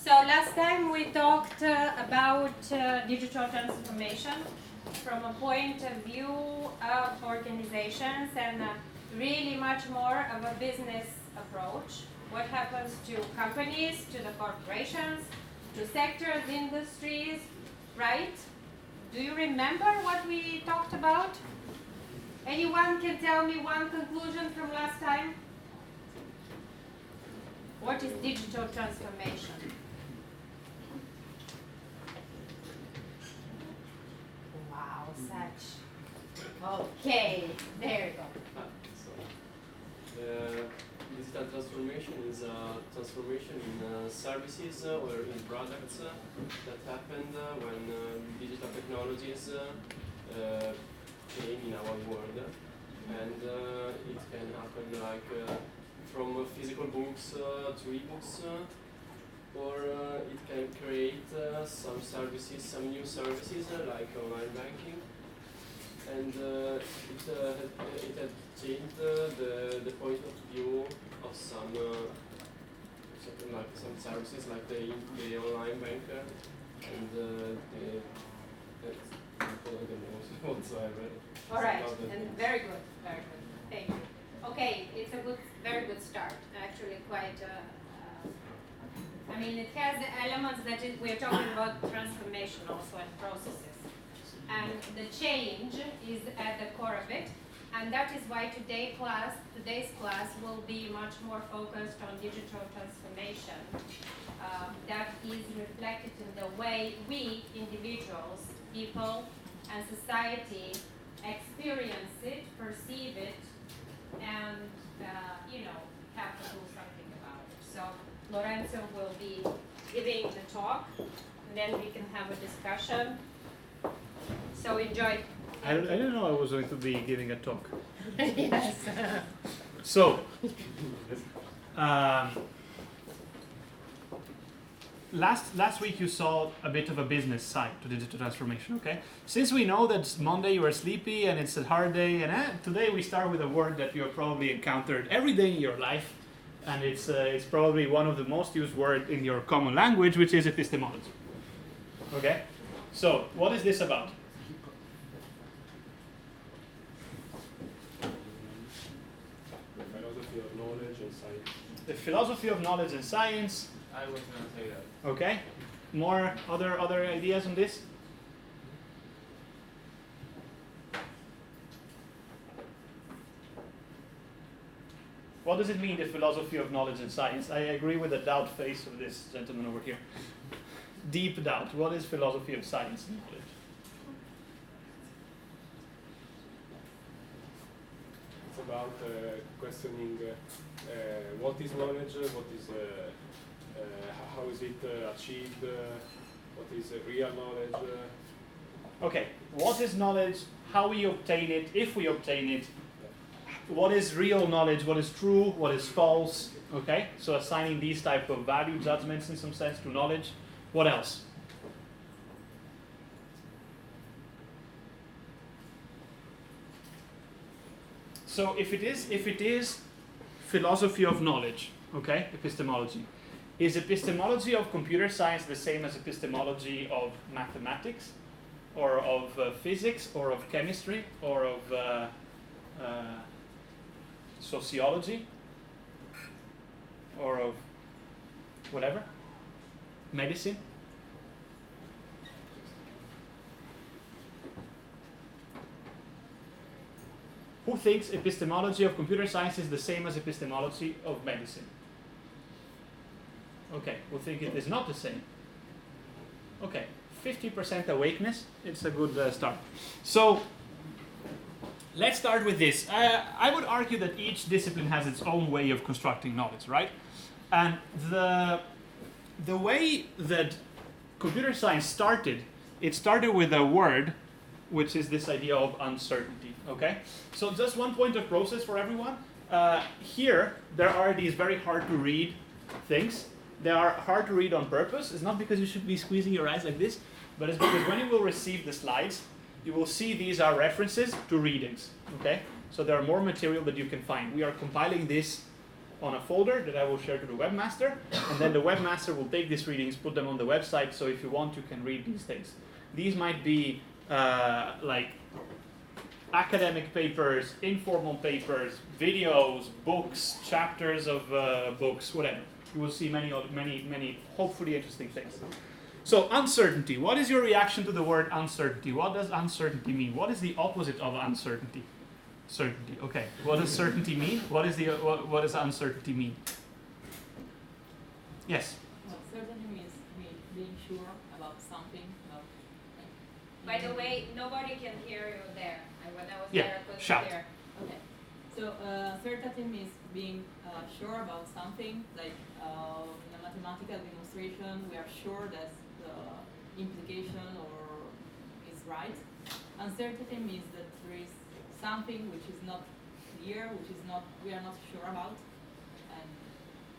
So last time we talked about digital transformation from a point of view of organizations and really much more of a business approach. What happens to companies, to the corporations, to sectors, industries, right? Do you remember what we talked about? Anyone can tell me one conclusion from last time? What is digital transformation? Wow, such. Okay, there you go. Digital transformation is a transformation in services or in products that happened when digital technologies came in our world, and it can happen like from physical books to e-books, or it can create some services, some new services like online banking, and it had changed the point of view of some something like some services like the online banker and the whatsoever. All right, and very good, thank you. Okay, it's a very good start. Actually, quite. I mean, it has the elements that we're talking about transformation also and processes, and the change is at the core of it, and that is why today's class will be much more focused on digital transformation. That is reflected in the way we individuals, people, and society experience it, perceive it, and have to do something about it. So Lorenzo will be giving the talk, and then we can have a discussion. So enjoy. I didn't know I was going to be giving a talk. Yes. So, last week you saw a bit of a business side to digital transformation, okay? Since we know that Monday you are sleepy and it's a hard day, and today we start with a word that you have probably encountered every day in your life, and it's probably one of the most used words in your common language, which is epistemology. Okay? So, what is this about? The philosophy of knowledge and science. I was going to say that. Okay. More other ideas on this? What does it mean, the philosophy of knowledge and science? I agree with the doubt face of this gentleman over here. Deep doubt. What is philosophy of science and knowledge? It's about questioning what is knowledge, what is how is it achieved, what is real knowledge. Okay, what is knowledge, how we obtain it, if we obtain it, what is real knowledge, what is true, what is false, okay? So assigning these type of value judgments in some sense to knowledge. What else? So if it is philosophy of knowledge, okay, epistemology, is epistemology of computer science the same as epistemology of mathematics, or of physics, or of chemistry, or of sociology, or of whatever? Medicine? Who thinks epistemology of computer science is the same as epistemology of medicine? Okay, who think it is not the same? Okay, 50% awakeness, it's a good start. So, let's start with this. I would argue that each discipline has its own way of constructing knowledge, right? And the way that computer science started, it started with a word, which is this idea of uncertainty, okay? So just one point of process for everyone. Here, there are these very hard to read things. They are hard to read on purpose. It's not because you should be squeezing your eyes like this, but it's because when you will receive the slides, you will see these are references to readings, okay? So there are more material that you can find. We are compiling this on a folder that I will share to the webmaster, and then the webmaster will take these readings, put them on the website, so if you want, you can read these things. These might be like academic papers, informal papers, videos, books, chapters of books, whatever. You will see many, hopefully interesting things. So uncertainty. What is your reaction to the word uncertainty? What does uncertainty mean? What is the opposite of uncertainty? Certainty. Okay. What does certainty mean? What does uncertainty mean? Yes. Well, certainty means being sure about something. By the way, nobody can hear you there. When I was Yeah, there, I couldn't shout. hear. Okay. So certainty means being sure about something. Like in a mathematical demonstration, we are sure that the implication or is right. Uncertainty means that there is something which is not clear, we are not sure about. And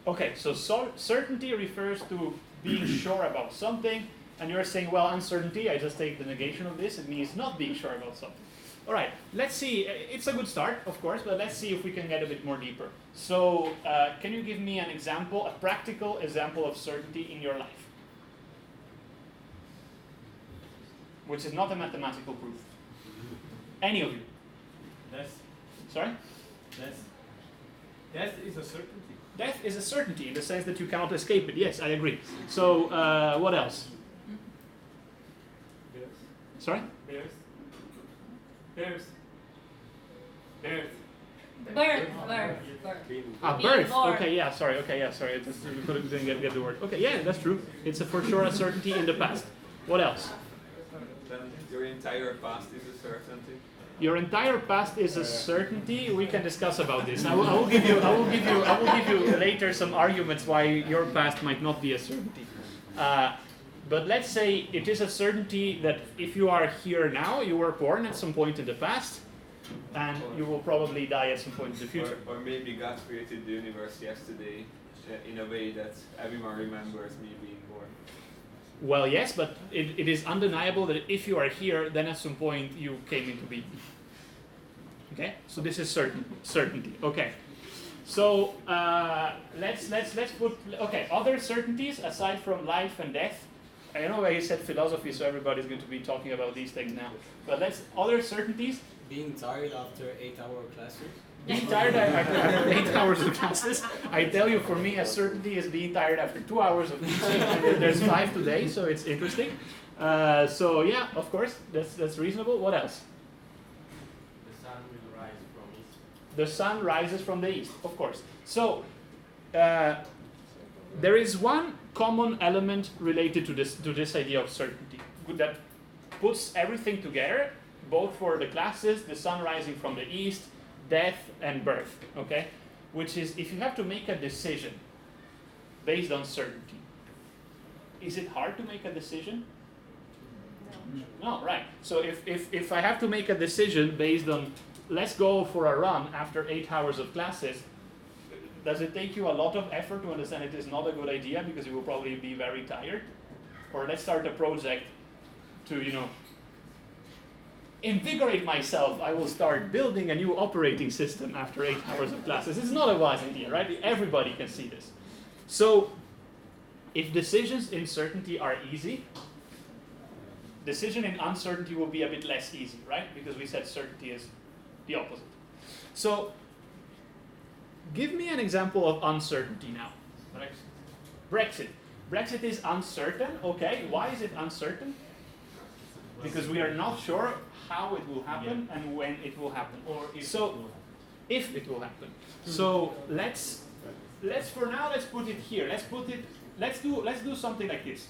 Okay. So certainty refers to being sure about something, and you're saying, well, uncertainty. I just take the negation of this. It means not being sure about something. All right, let's see. It's a good start, of course, but let's see if we can get a bit more deeper. So, can you give me an example, a practical example of certainty in your life? Which is not a mathematical proof. Any of you? Death. Sorry? Death is a certainty. Death is a certainty in the sense that you cannot escape it. Yes, I agree. So, what else? Bears. Sorry? Bears. Birth. Being Birth. born. Okay, yeah, sorry. I just didn't get the word. Okay, yeah, that's true. It's for sure a certainty in the past. What else? Then your entire past is a certainty. Your entire past is a certainty. We can discuss about this. I will give you later some arguments why your past might not be a certainty. But let's say it is a certainty that if you are here now, you were born at some point in the past, and you will probably die at some point in the future. Or maybe God created the universe yesterday in a way that everyone remembers me being born. Well, yes, but it is undeniable that if you are here, then at some point you came into being. Okay, so this is certainty. Okay, so let's put other certainties aside from life and death. I know I said philosophy, so everybody's going to be talking about these things now. But other certainties. Being tired after 8-hour classes. Being tired after 8 hours of classes. I tell you, for me, a certainty is being tired after 2 hours of teaching, and there's 5 today, so it's interesting. So yeah, of course, that's reasonable. What else? The sun will rise from east. The sun rises from the east, of course. So there is one common element related to this idea of certainty that puts everything together, both for the classes, the sun rising from the east, death and birth, okay? Which is, if you have to make a decision based on certainty, is it hard to make a decision? No, right. So if I have to make a decision based on, let's go for a run after 8 hours of classes, does it take you a lot of effort to understand it is not a good idea because you will probably be very tired? Or let's start a project to, invigorate myself. I will start building a new operating system after 8 hours of classes. It's not a wise idea, right? Everybody can see this. So, if decisions in certainty are easy, decision in uncertainty will be a bit less easy, right? Because we said certainty is the opposite. So, give me an example of uncertainty now. Brexit. Brexit is uncertain. Okay, why is it uncertain? Because we are not sure how it will happen and when it will happen. Or if So, it will happen. if it will happen. So let's for now let's put it here. Let's do something like this.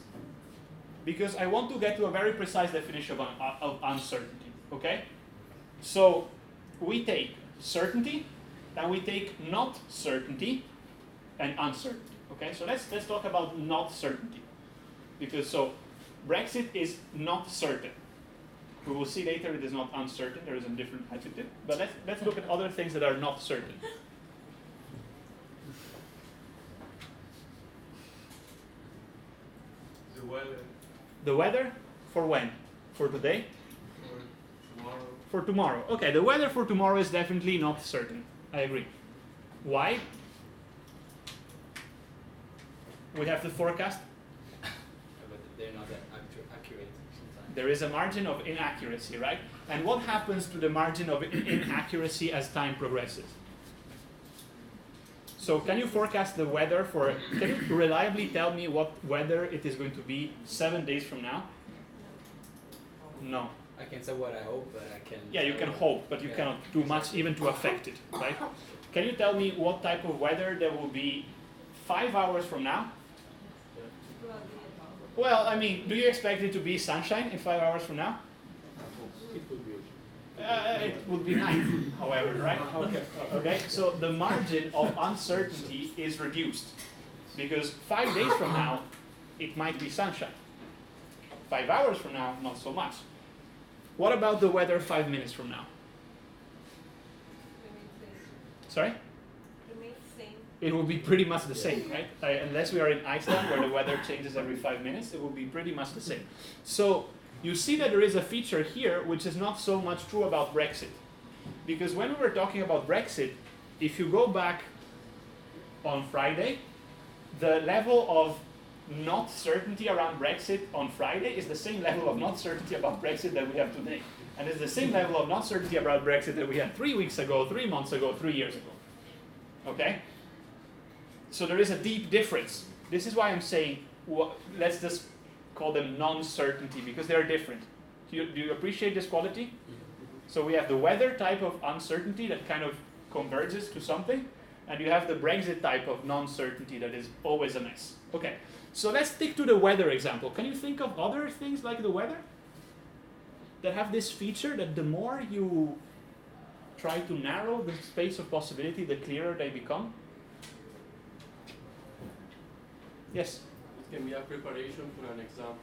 Because I want to get to a very precise definition of uncertainty. Okay? So we take certainty, then we take not certainty and uncertainty. Okay? So let's talk about not certainty. Because Brexit is not certain. We will see later it is not uncertain, there is a different adjective. But let's look at other things that are not certain. The weather The weather for when? For today? for tomorrow. For tomorrow. Okay, the weather for tomorrow is definitely not certain. I agree. Why? We have the forecast. But they're not that accurate sometimes. There is a margin of inaccuracy, right? And what happens to the margin of inaccuracy as time progresses? So can you forecast the weather can you reliably tell me what weather it is going to be 7 days from now? No. I can say what I hope, but I can. Yeah, you can hope, but you cannot do much even to affect it, right? Can you tell me what type of weather there will be 5 hours from now? Well, I mean, do you expect it to be sunshine in 5 hours from now? It would be. It would be nice, however, right? Okay. So the margin of uncertainty is reduced because 5 days from now, it might be sunshine. 5 hours from now, not so much. What about the weather 5 minutes from now? Sorry? It will be pretty much the same, right? Unless we are in Iceland where the weather changes every 5 minutes, it will be pretty much the same. So you see that there is a feature here which is not so much true about Brexit. Because when we were talking about Brexit, if you go back on Friday, the level of not certainty around Brexit on Friday is the same level of not certainty about Brexit that we have today. And it's the same level of not certainty about Brexit that we had 3 weeks ago, 3 months ago, 3 years ago. Okay? So there is a deep difference. This is why I'm saying, let's just call them non-certainty, because they're different. Do you appreciate this quality? So we have the weather type of uncertainty that kind of converges to something, and you have the Brexit type of non-certainty that is always a mess. Okay, so let's stick to the weather example. Can you think of other things like the weather that have this feature that the more you try to narrow the space of possibility, the clearer they become? Yes? It can be a preparation for an exam.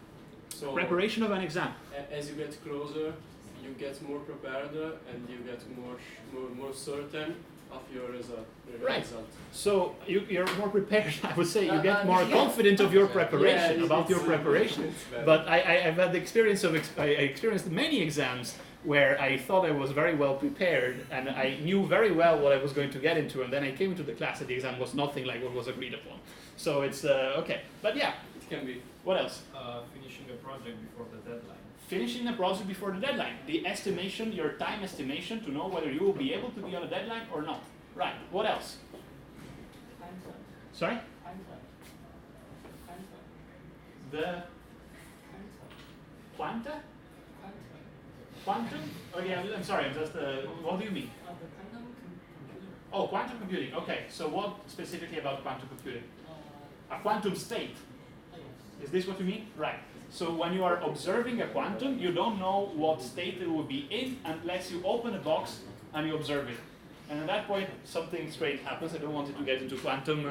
So Preparation of an exam. As you get closer, you get more prepared and you get more certain of your result. Right. So you're more prepared. I would say you get more confident of your preparation, about your preparation. But I've had the experience of I experienced many exams where I thought I was very well prepared and I knew very well what I was going to get into, and then I came into the class and the exam was nothing like what was agreed upon. So it's okay. But yeah, It can be. what else? Finishing a project before the deadline. Finishing the project before the deadline. The estimation, your time estimation to know whether you will be able to be on a deadline or not. Right. What else? Sorry? The quanta? Quantum? Oh yeah, I'm sorry, I'm just, what do you mean? Oh, quantum computing, okay. So what specifically about quantum computing? A quantum state. Is this what you mean? Right. So when you are observing a quantum, you don't know what state it will be in unless you open a box and you observe it. And at that point, something strange happens. I don't want to get into quantum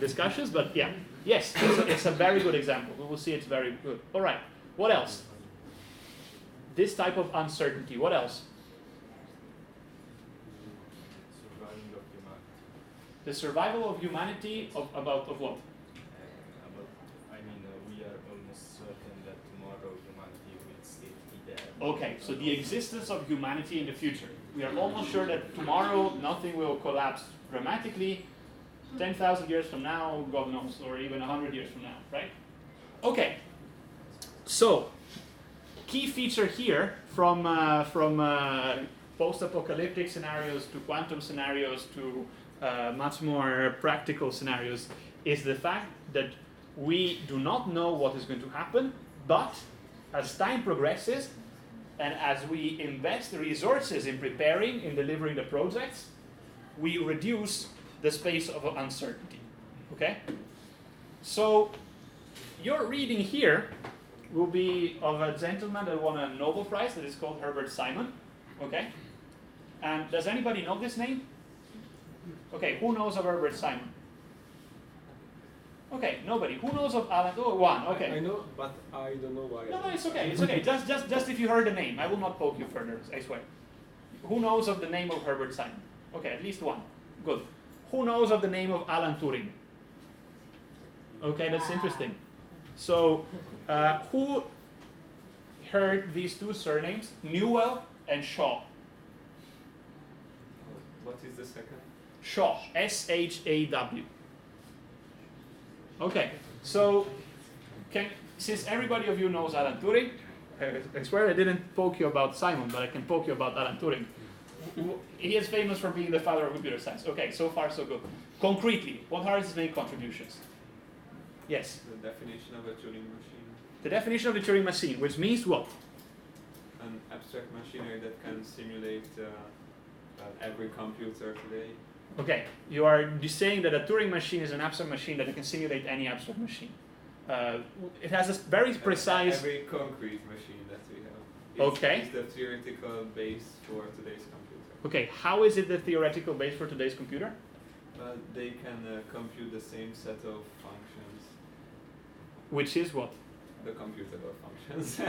discussions, but yeah. Yes, it's a very good example. We will see it's very good. All right, what else? This type of uncertainty, what else? Surviving of humanity. The survival of humanity of what? We are almost certain that tomorrow humanity will still be there. Okay, so the existence of humanity in the future. We are almost sure that tomorrow nothing will collapse dramatically. 10,000 years from now, God knows, or even 100 years from now, right? Okay, so key feature here from post-apocalyptic scenarios to quantum scenarios to much more practical scenarios is the fact that we do not know what is going to happen, but as time progresses and as we invest the resources in preparing, in delivering the projects, we reduce the space of uncertainty. Okay? So your reading here will be of a gentleman that won a Nobel Prize that is called Herbert Simon. Okay? And does anybody know this name? Okay, who knows of Herbert Simon? Okay, nobody. Who knows of Alan? Oh, one. Okay. I know, but I don't know why. No, it's okay. It's okay. Just if you heard the name, I will not poke you further. I swear. Who knows of the name of Herbert Simon? Okay, at least one. Good. Who knows of the name of Alan Turing? Okay, that's interesting. So, who heard these two surnames, Newell and Shaw? What is the second? Shaw, S-H-A-W. Okay, so since everybody of you knows Alan Turing, I swear I didn't poke you about Simon, but I can poke you about Alan Turing. He is famous for being the father of computer science. Okay, so far so good. Concretely, what are his main contributions? Yes? The definition of a Turing machine. The definition of the Turing machine, which means what? An abstract machinery that can simulate every computer today. Okay, you are saying that a Turing machine is an abstract machine that can simulate any abstract machine. It has a very precise... Every concrete machine that we have. Okay. It's the theoretical base for today's computer. Okay, how is it the theoretical base for today's computer? They can compute the same set of functions. Which is what? The computable functions.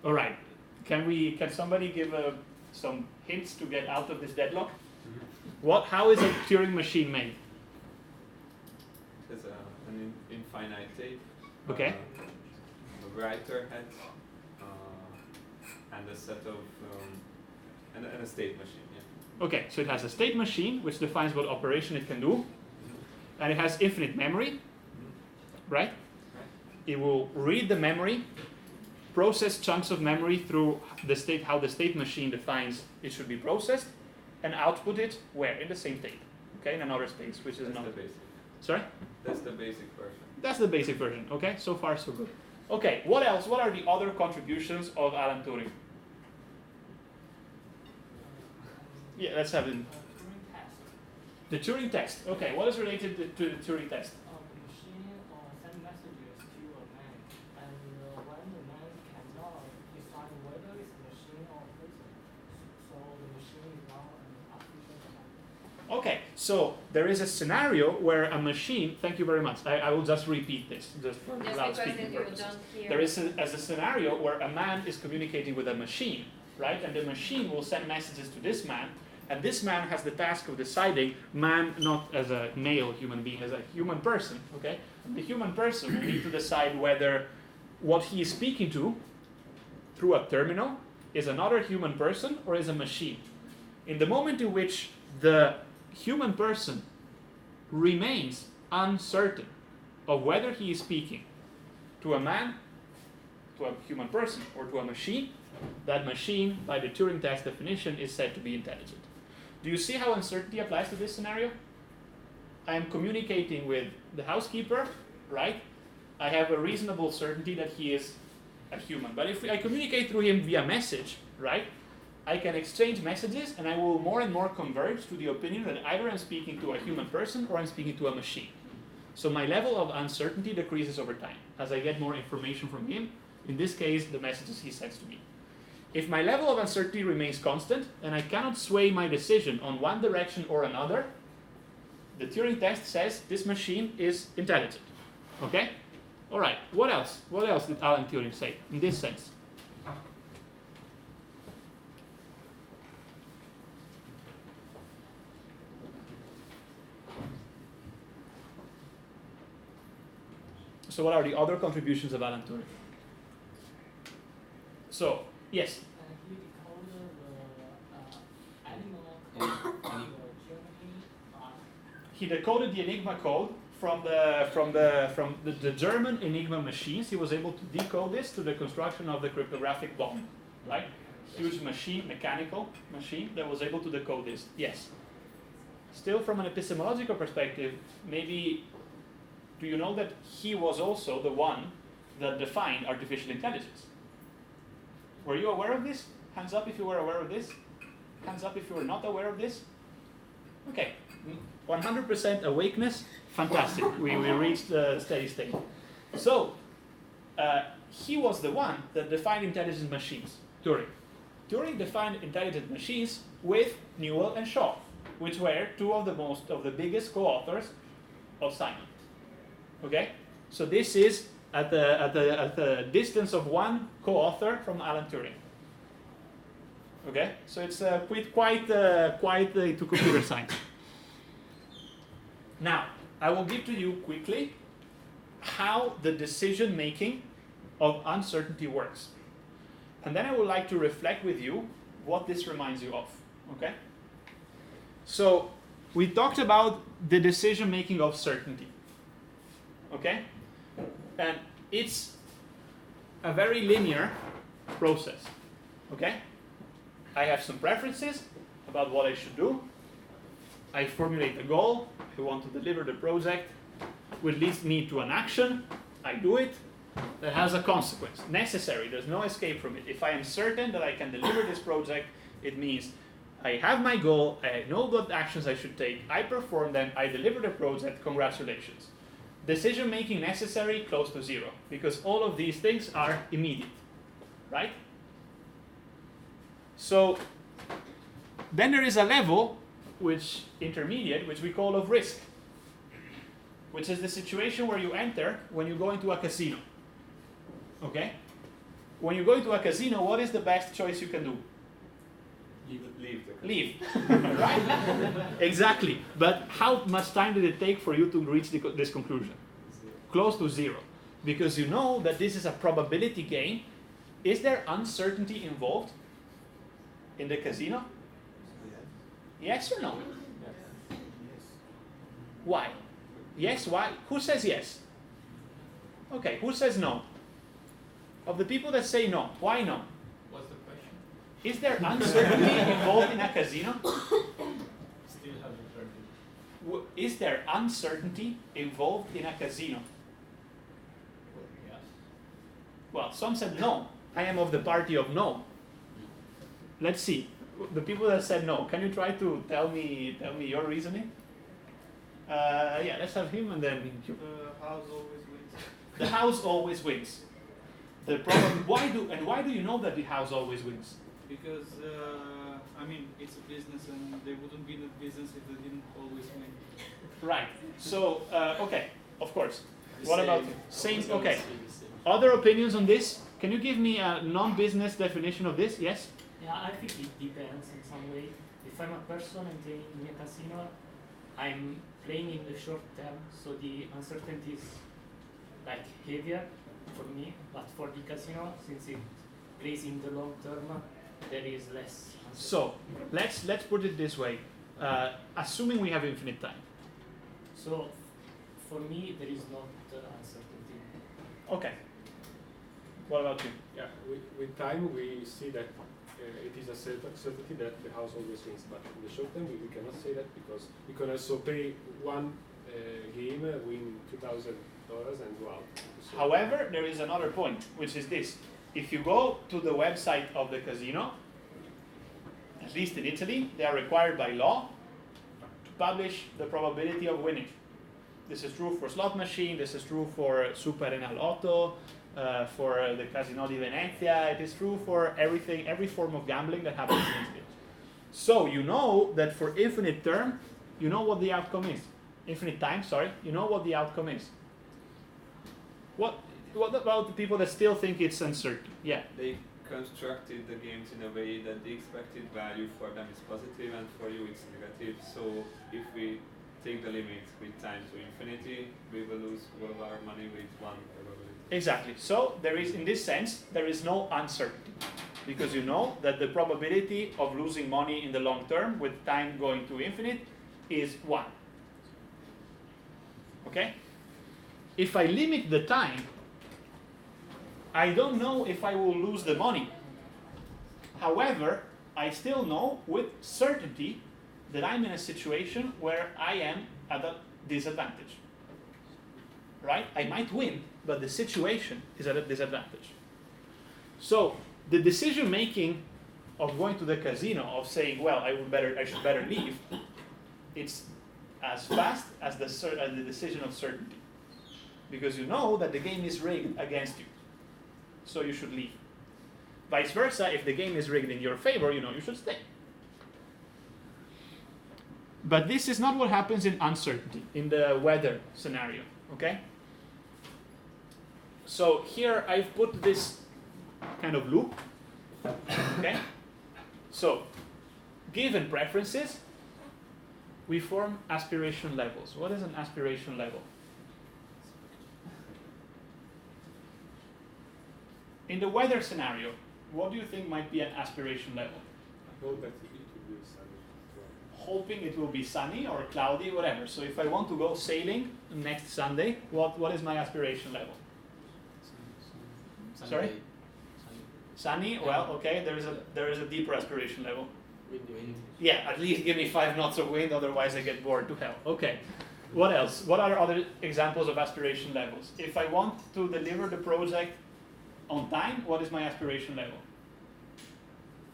All right. Can somebody give some hints to get out of this deadlock? How is a Turing machine made? It's an infinite tape. Okay. A writer head and a set of and a state machine. Yeah. Okay, so it has a state machine which defines what operation it can do, and it has infinite memory, right? It will read the memory, process chunks of memory through the state, how the state machine defines it should be processed, and output it where? In the same state, okay, in another state, which is not the basic. Sorry? That's the basic version. That's the basic version, okay? So far, so good. Okay, what else? What are the other contributions of Alan Turing? Yeah, let's have it. Turing test. The Turing test. Okay, what is related to the Turing test? The machine send messages to a man, and when the man cannot decide whether it's machine or person, so the machine is now an artificial intelligence. Okay, so there is a scenario where a machine, thank you very much, I will just repeat this, just for Just loud because speaking you purposes. don't hear. There is a scenario where a man is communicating with a machine, right? And the machine will send messages to this man, and this man has the task of deciding, man not as a male human being, as a human person, okay? And the human person will need to decide whether what he is speaking to through a terminal is another human person or is a machine. In the moment in which the human person remains uncertain of whether he is speaking to a man, to a human person, or to a machine, that machine, by the Turing test definition, is said to be intelligent. Do you see how uncertainty applies to this scenario? I am communicating with the housekeeper, right? I have a reasonable certainty that he is a human. But if I communicate through him via message, right? I can exchange messages and I will more and more converge to the opinion that either I'm speaking to a human person or I'm speaking to a machine. So my level of uncertainty decreases over time as I get more information from him. In this case, the messages he sends to me. If my level of uncertainty remains constant and I cannot sway my decision on one direction or another, the Turing test says this machine is intelligent. Okay? All right. What else? What else did Alan Turing say in this sense? So what are the other contributions of Alan Turing? So, yes? He decoded the animal code Germany. He decoded the Enigma code from the German Enigma machines. He was able to decode this to the construction of the cryptographic bomb, right? Huge machine, mechanical machine that was able to decode this. Yes. Still, from an epistemological perspective, maybe, do you know that he was also the one that defined artificial intelligence? Were you aware of this? Hands up if you were aware of this. Hands up if you were not aware of this. Okay, 100% awakeness, fantastic. We reached the steady state. So, he was the one that defined intelligent machines, Turing. Turing defined intelligent machines with Newell and Shaw, which were two of the biggest co-authors of Simon. Okay, so this is at the distance of one co-author from Alan Turing. Okay, so it's quite to computer science. Now, I will give to you quickly how the decision making of uncertainty works, and then I would like to reflect with you what this reminds you of. Okay. So we talked about the decision making of certainty. Okay? And it's a very linear process. Okay? I have some preferences about what I should do. I formulate a goal. I want to deliver the project, which leads me to an action. I do it. That has a consequence. Necessary. There's no escape from it. If I am certain that I can deliver this project, it means I have my goal, I know what actions I should take, I perform them, I deliver the project, congratulations. Decision making necessary, close to zero, because all of these things are immediate, right? So then there is a level, which intermediate, which we call of risk, which is the situation where you enter when you go into a casino. Okay? When you go into a casino, what is the best choice you can do? Leave. Right? Exactly. But how much time did it take for you to reach this conclusion? Close to zero. Because you know that this is a probability game. Is there uncertainty involved in the casino? Yes or no? Yes. Why? Yes, why? Who says yes? Okay, who says no? Of the people that say no, why no? What's the question? Is there uncertainty involved in a casino? Still haven't heard it. Is there uncertainty involved in a casino? Yes. Well, some said no. I am of the party of no. Let's see. The people that said no, can you try to tell me your reasoning? Yeah, let's have him and then you. The house always wins. The house always wins. The problem. Why do you know that the house always wins? Because I mean, it's a business, and they wouldn't be in a business if they didn't always win. Right. So okay, of course. The What same. about same? Always gonna Okay. say the same. Other opinions on this? Can you give me a non-business definition of this? Yes. Yeah, I think it depends in some way. If I'm a person and playing in a casino, I'm playing in the short term, so the uncertainty is like heavier for me. But for the casino, since it plays in the long term, there is less uncertainty. So let's put it this way. Assuming we have infinite time. So for me, there is not uncertainty. Okay. What about you? Yeah, with time we see that it is a certainty that the house always wins, but in the short term we cannot say that because you can also pay one game, win $2,000 and go out. So However, there is another point, which is this. If you go to the website of the casino, at least in Italy, they are required by law to publish the probability of winning. This is true for slot machine, this is true for Super Enalotto, for the Casino di Venezia, it is true for everything, every form of gambling that happens in Italy. So you know that for infinite term, you know what the outcome is. Infinite time, sorry, you know what the outcome is. What about the people that still think it's uncertain? Yeah. They constructed the games in a way that the expected value for them is positive and for you it's negative. So if we take the limit with time to infinity, we will lose all of our money with one probability. Exactly. So there is, in this sense, there is no uncertainty because you know that the probability of losing money in the long term with time going to infinite is 1. Okay? If I limit the time, I don't know if I will lose the money. However, I still know with certainty that I'm in a situation where I am at a disadvantage. Right? I might win, but the situation is at a disadvantage. So the decision making of going to the casino, of saying, well, I should better leave, it's as fast as the decision of certainty. Because you know that the game is rigged against you. So you should leave. Vice versa, if the game is rigged in your favor, you know you should stay. But this is not what happens in uncertainty, in the weather scenario, okay? So here I've put this kind of loop, okay? So, given preferences, we form aspiration levels. What is an aspiration level? In the weather scenario, what do you think might be an aspiration level? I hope that it will be sunny. hoping it will be sunny or cloudy, whatever. So if I want to go sailing next Sunday, what is my aspiration level? Sorry? Sunny? Well, okay, there is a deeper aspiration level. Wind. Yeah, at least give me 5 knots of wind, otherwise I get bored to hell. Okay. What else? What are other examples of aspiration levels? If I want to deliver the project on time, what is my aspiration level?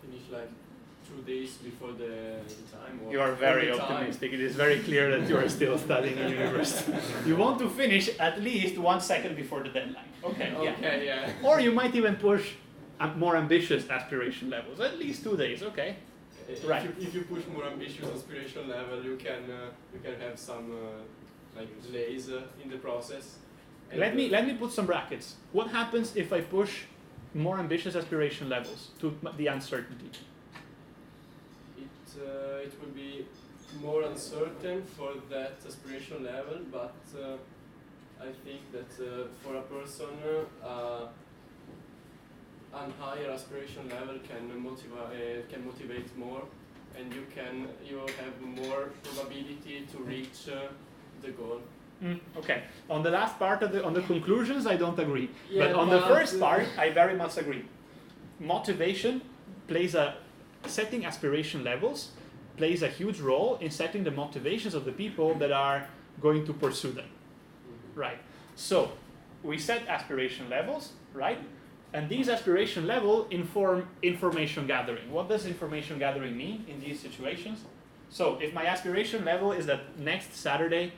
Finish like 2 days before the time. Or You are very all the time. optimistic. It is very clear that you are still studying in university. You want to finish at least 1 second before the deadline. Okay, yeah. Okay, yeah. Or you might even push more ambitious aspiration levels. At least 2 days, okay. Right. If you push more ambitious aspiration level, you can have some like delays in the process. And Let me put some brackets. What happens if I push more ambitious aspiration levels to the uncertainty? it will be more uncertain for that aspiration level, but I think that for a person a higher aspiration level can motivate more, and you have more probability to reach the goal. Okay. On the last part on the conclusions, I don't agree. Yeah, but on the first part, I very much agree. Motivation setting aspiration levels plays a huge role in setting the motivations of the people that are going to pursue them. Right. So we set aspiration levels, right? And these aspiration levels inform information gathering. What does information gathering mean in these situations? So if my aspiration level is that next Saturday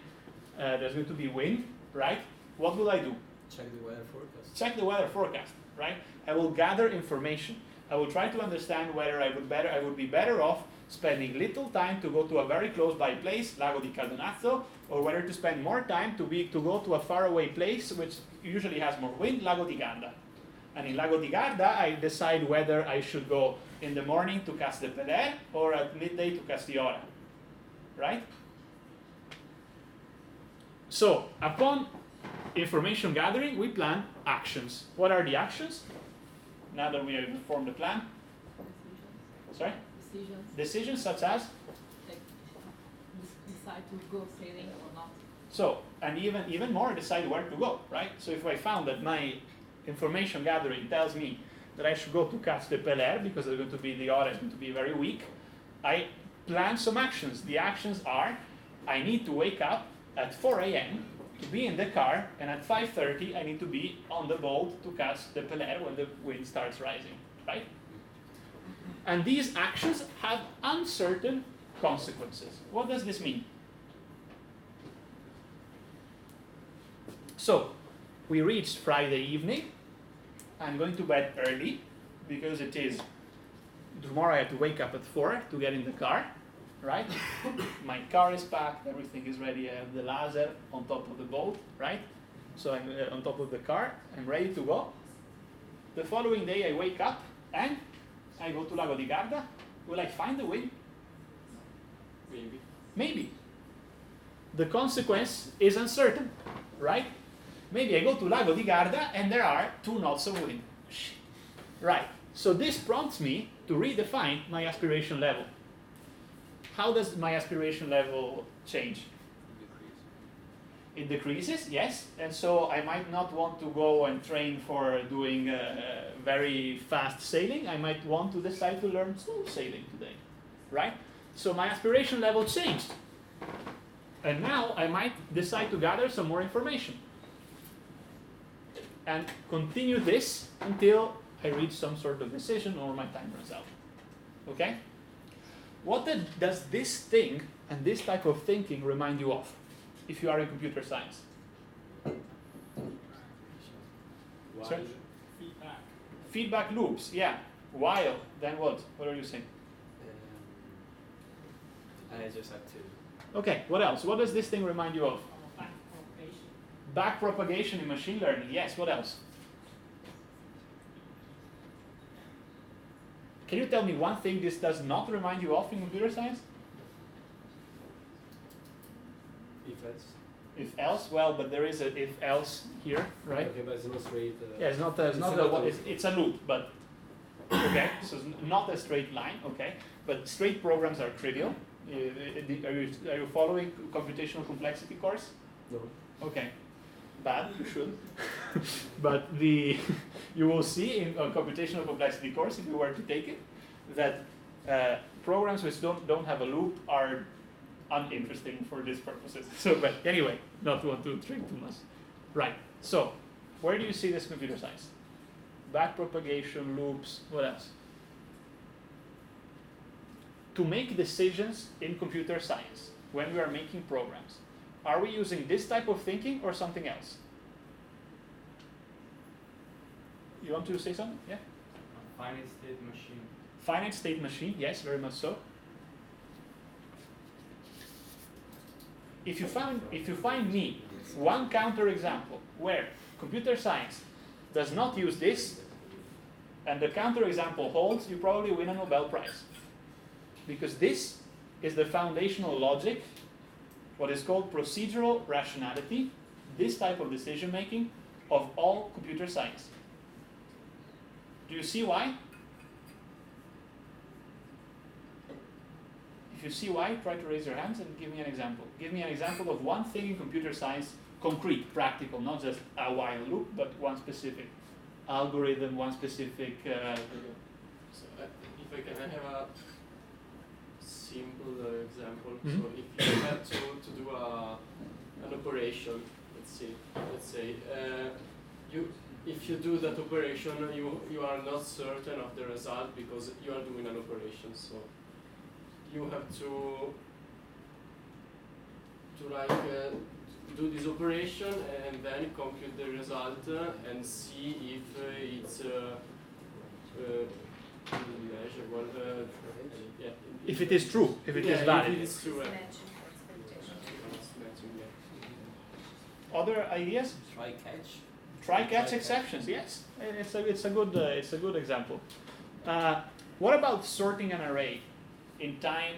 there's going to be wind, right? What will I do? Check the weather forecast. Check the weather forecast, right? I will gather information. I will try to understand whether I would be better off spending little time to go to a very close by place, Lago di Caldonazzo, or whether to spend more time to go to a faraway place which usually has more wind, Lago di Garda. And in Lago di Garda, I decide whether I should go in the morning to Cas de Peler or at midday to Castiora, right? So, upon information gathering, we plan actions. What are the actions? Now that we have formed the plan. Sorry? Decisions such as? Like, decide to go sailing or not. So, and even more, decide where to go, right? So if I found that my information gathering tells me that I should go to Cas de Peler because the hora is going to be very weak, I plan some actions. The actions are, I need to wake up at 4 a.m. to be in the car, and at 5:30 I need to be on the boat to Cas de Peler when the wind starts rising, right? And these actions have uncertain consequences. What does this mean? So, we reached Friday evening. I'm going to bed early because tomorrow I have to wake up at 4 to get in the car, right? My car is packed, everything is ready. I have the laser on top of the boat, right? So I'm on top of the car, I'm ready to go. The following day I wake up and I go to Lago di Garda. Will I find the wind? Maybe. The consequence is uncertain, right? Maybe I go to Lago di Garda and there are 2 knots of wind. Shit. Right. So this prompts me to redefine my aspiration level. How does my aspiration level change? It decreases, yes. And so I might not want to go and train for doing very fast sailing. I might want to decide to learn slow sailing today, right? So my aspiration level changed. And now I might decide to gather some more information and continue this until I reach some sort of decision or my time runs out. Okay? What does this thing and this type of thinking remind you of if you are in computer science? Sorry? Feedback loops, yeah. While, then what? What are you saying? I just have to. Okay, what else? What does this thing remind you of? Back propagation. Back propagation in machine learning, yes. What else? Can you tell me one thing this does not remind you of in computer science? If else. If else, well, but there is a if else here, right? Okay, but it's not straight. Yeah, it's a loop, but okay, so it's not a straight line, okay. But straight programs are trivial. Are you following computational complexity course? No. Okay, bad. You should. But you will see in a computational complexity course, if you were to take it, that programs which don't have a loop are uninteresting for these purposes. So, but anyway, not want to drink too much. Right. So, where do you see this in computer science? Backpropagation, loops. What else? To make decisions in computer science, when we are making programs, are we using this type of thinking or something else? You want to say something? Yeah? Finite state machine. Finite state machine, yes, very much so. If you find me one counterexample where computer science does not use this, and the counterexample holds, you probably win a Nobel Prize. Because this is the foundational logic, what is called procedural rationality, this type of decision making of all computer science. Do you see why? If you see why, try to raise your hands and give me an example. Give me an example of one thing in computer science, concrete, practical, not just a while loop, but one specific algorithm, one specific... So if I can, I have a simple example. Mm-hmm. So if you had to do an operation, let's say, if you do that operation, you are not certain of the result because you are doing an operation. So you have to do this operation and then compute the result and see if it's measurable. Yeah. If it is true, if it is valid. If it is true. Other ideas? Try-catch exceptions, yes. It's a good example. What about sorting an array in time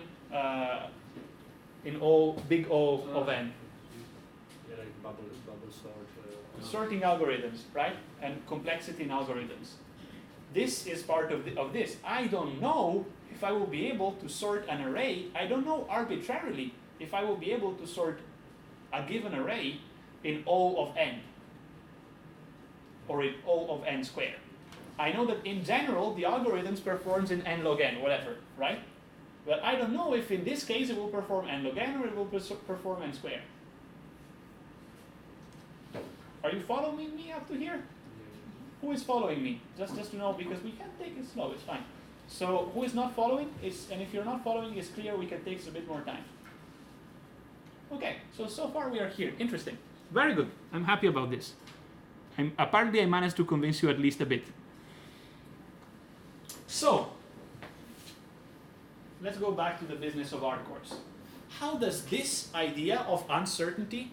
in big O of n? Yeah, like bubble sort. Sorting algorithms, right? And complexity in algorithms. This is part of this. I don't know if I will be able to sort an array. I don't know arbitrarily if I will be able to sort a given array in O of n or in O of n squared. I know that in general the algorithms performs in n log n, whatever, right? But I don't know if in this case it will perform n log n or it will perform n squared. Are you following me up to here? Who is following me? Just to know, because we can take it slow, it's fine. So who is not following? And if you're not following, it's clear we can take a bit more time. Okay, so far we are here. Interesting. Very good. I'm happy about this. Apparently I managed to convince you at least a bit. So, let's go back to the business of our course. How does this idea of uncertainty,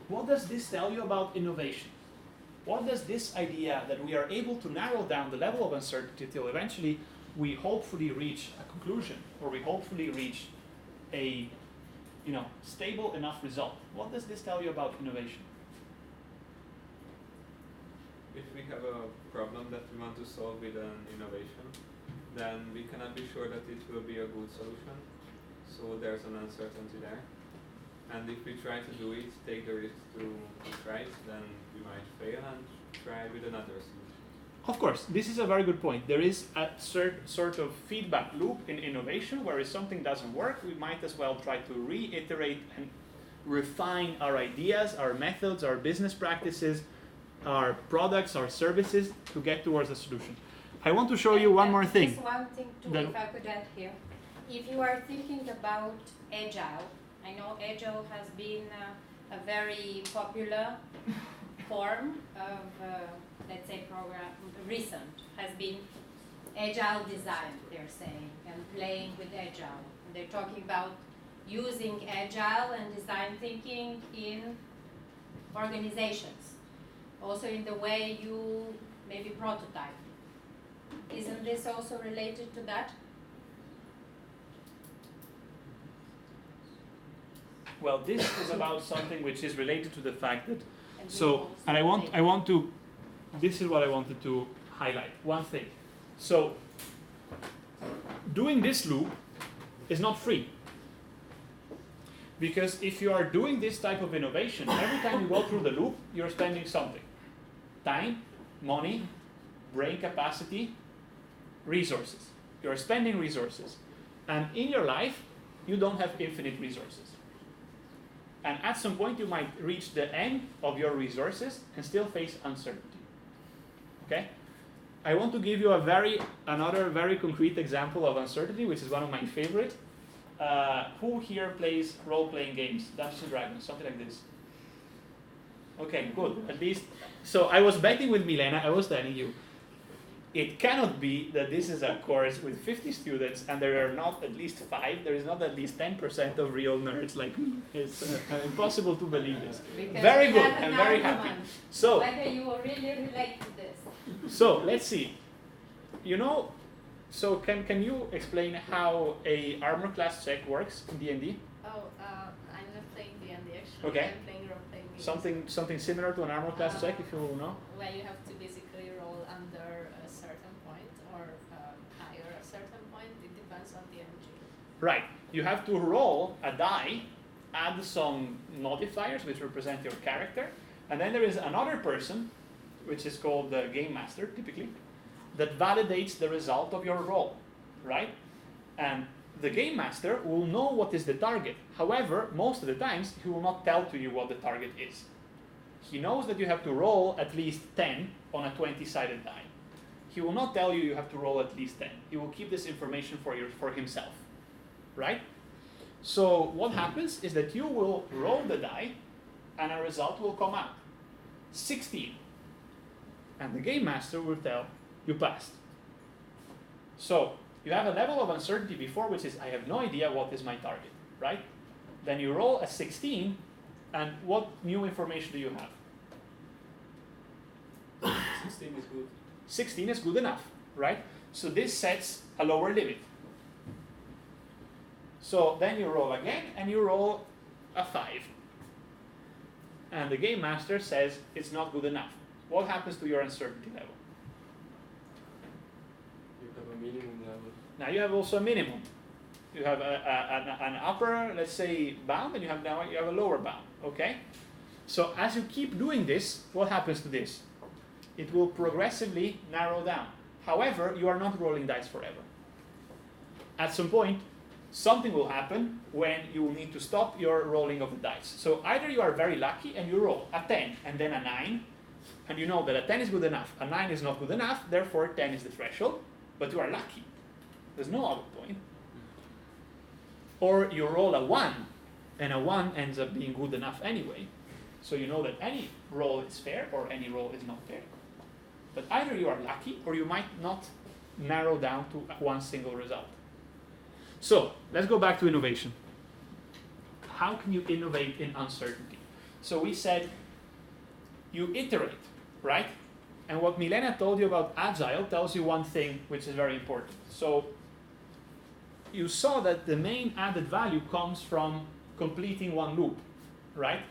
what does this tell you about innovation? What does this idea that we are able to narrow down the level of uncertainty till eventually we hopefully reach a conclusion, or we hopefully reach a stable enough result? What does this tell you about innovation? If we have a problem that we want to solve with an innovation, then we cannot be sure that it will be a good solution. So there's an uncertainty there. And if we try to do it, take the risk to try it, then we might fail and try with another solution. Of course, this is a very good point. There is a sort of feedback loop in innovation where if something doesn't work, we might as well try to reiterate and refine our ideas, our methods, our business practices, our products, our services to get towards a solution. I want to show you one more thing. Just one thing too, if I could add here. If you are thinking about agile, I know agile has been a very popular form of, let's say, recent has been agile design, they're saying, and playing with agile. And they're talking about using agile and design thinking in organizations, also in the way you maybe prototype. Isn't this also related to that? Well, this is about something which is related to the fact that, and I want to, this is what I wanted to highlight, one thing. So, doing this loop is not free. Because if you are doing this type of innovation, every time you go through the loop, you're spending something. Time, money, brain capacity, resources. You're spending resources. And in your life, you don't have infinite resources. And at some point, you might reach the end of your resources and still face uncertainty. Okay? I want to give you another very concrete example of uncertainty, which is one of my favorite. Who here plays role-playing games? Dungeons and Dragons, something like this. Okay, good. At least, so I was betting with Milena, I was telling you, it cannot be that this is a course with 50 students and there are not at least 5, there is not at least 10% of real nerds like me. It's impossible to believe this. Because Very good, that's I'm an very argument. happy. So, Whether you really relate to this. so let's see. You know, so can you explain how a armor class check works in D&D? Oh, I'm not playing D&D actually. Okay. I'm playing role-playing games. Something similar to an armor class check, if you know. Where you have to basically roll under a certain point or higher a certain point. It depends on the MG. Right. You have to roll a die, add some modifiers which represent your character, and then there is another person, which is called the game master, typically, that validates the result of your roll, right? And the game master will know what is the target. However, most of the times, he will not tell to you what the target is. He knows that you have to roll at least 10 on a 20-sided die. He will not tell you have to roll at least 10. He will keep this information for himself, right? So what happens is that you will roll the die, and a result will come out. 16. And the game master will tell you passed. So you have a level of uncertainty before, which is I have no idea what is my target, right? Then you roll a 16, and what new information do you have? 16 is good. 16 is good enough, right? So this sets a lower limit. So then you roll again, and you roll a 5. And the game master says it's not good enough. What happens to your uncertainty level? You have a minimum level. Now you have also a minimum. You have an upper, let's say, bound, and you have a lower bound. Okay. So as you keep doing this, what happens to this? It will progressively narrow down. However, you are not rolling dice forever. At some point, something will happen when you will need to stop your rolling of the dice. So either you are very lucky and you roll a 10 and then a 9, and you know that a 10 is good enough, a 9 is not good enough, therefore 10 is the threshold, but you are lucky. There's no other point. Or you roll a 1, and a 1 ends up being good enough anyway, so you know that any roll is fair or any roll is not fair. But either you are lucky or you might not narrow down to one single result. So let's go back to innovation. How can you innovate in uncertainty? So we said you iterate, right? And what Milena told you about Agile tells you one thing which is very important. So you saw that the main added value comes from completing one loop, right?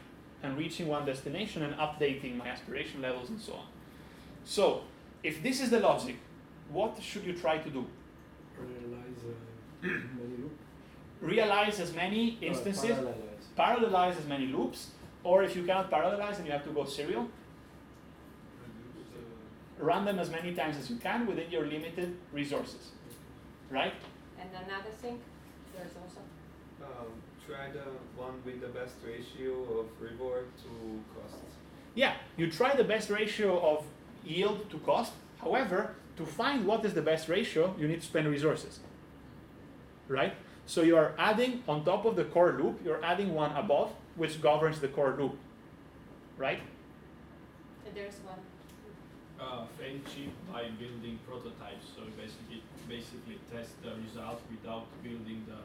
And reaching one destination and updating my aspiration levels and so on. So if this is the logic, what should you try to do? Realize as many instances, parallelize as many loops, or if you cannot parallelize and you have to go serial, run them as many times as you can within your limited resources, right? And another thing, there's also Try the one with the best ratio of reward to cost. Yeah, you try the best ratio of yield to cost. However, to find what is the best ratio, you need to spend resources, right? So you are adding on top of the core loop, you're adding one above, which governs the core loop, right? And there's one. Fail cheap by building prototypes. So basically test the result without building the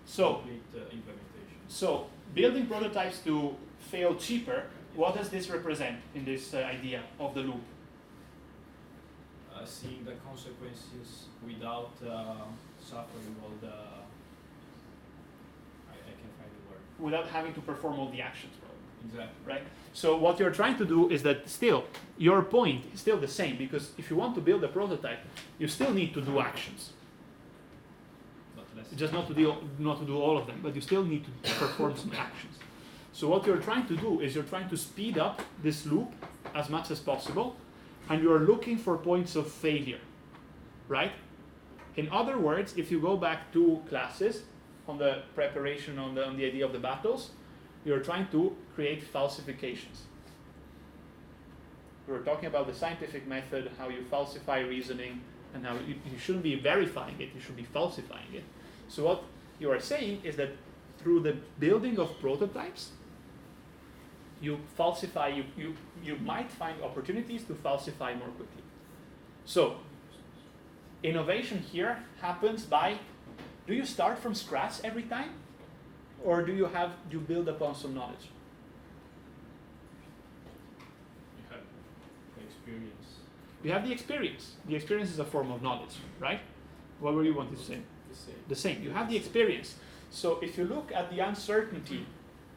complete implementation. So building prototypes to fail cheaper, what does this represent in this idea of the loop? Seeing the consequences without suffering all the I can't find the word. Without having to perform all the actions, probably. Exactly. Right? So what you're trying to do is that still, your point is still the same, because if you want to build a prototype, you still need to do actions. But less. Just not to do all of them, but you still need to perform some actions. So what you're trying to do is you're trying to speed up this loop as much as possible, and you're looking for points of failure, right? In other words, if you go back 2 classes on the preparation on the idea of the battles, you're trying to create falsifications. We were talking about the scientific method, how you falsify reasoning, and how you shouldn't be verifying it, you should be falsifying it. So what you are saying is that through the building of prototypes, you falsify, you might find opportunities to falsify more quickly. So innovation here happens by, do you start from scratch every time? Or do you build upon some knowledge? You have experience. You have the experience. The experience is a form of knowledge, right? What were you wanting to say? The same. The same. You have the experience. So if you look at the uncertainty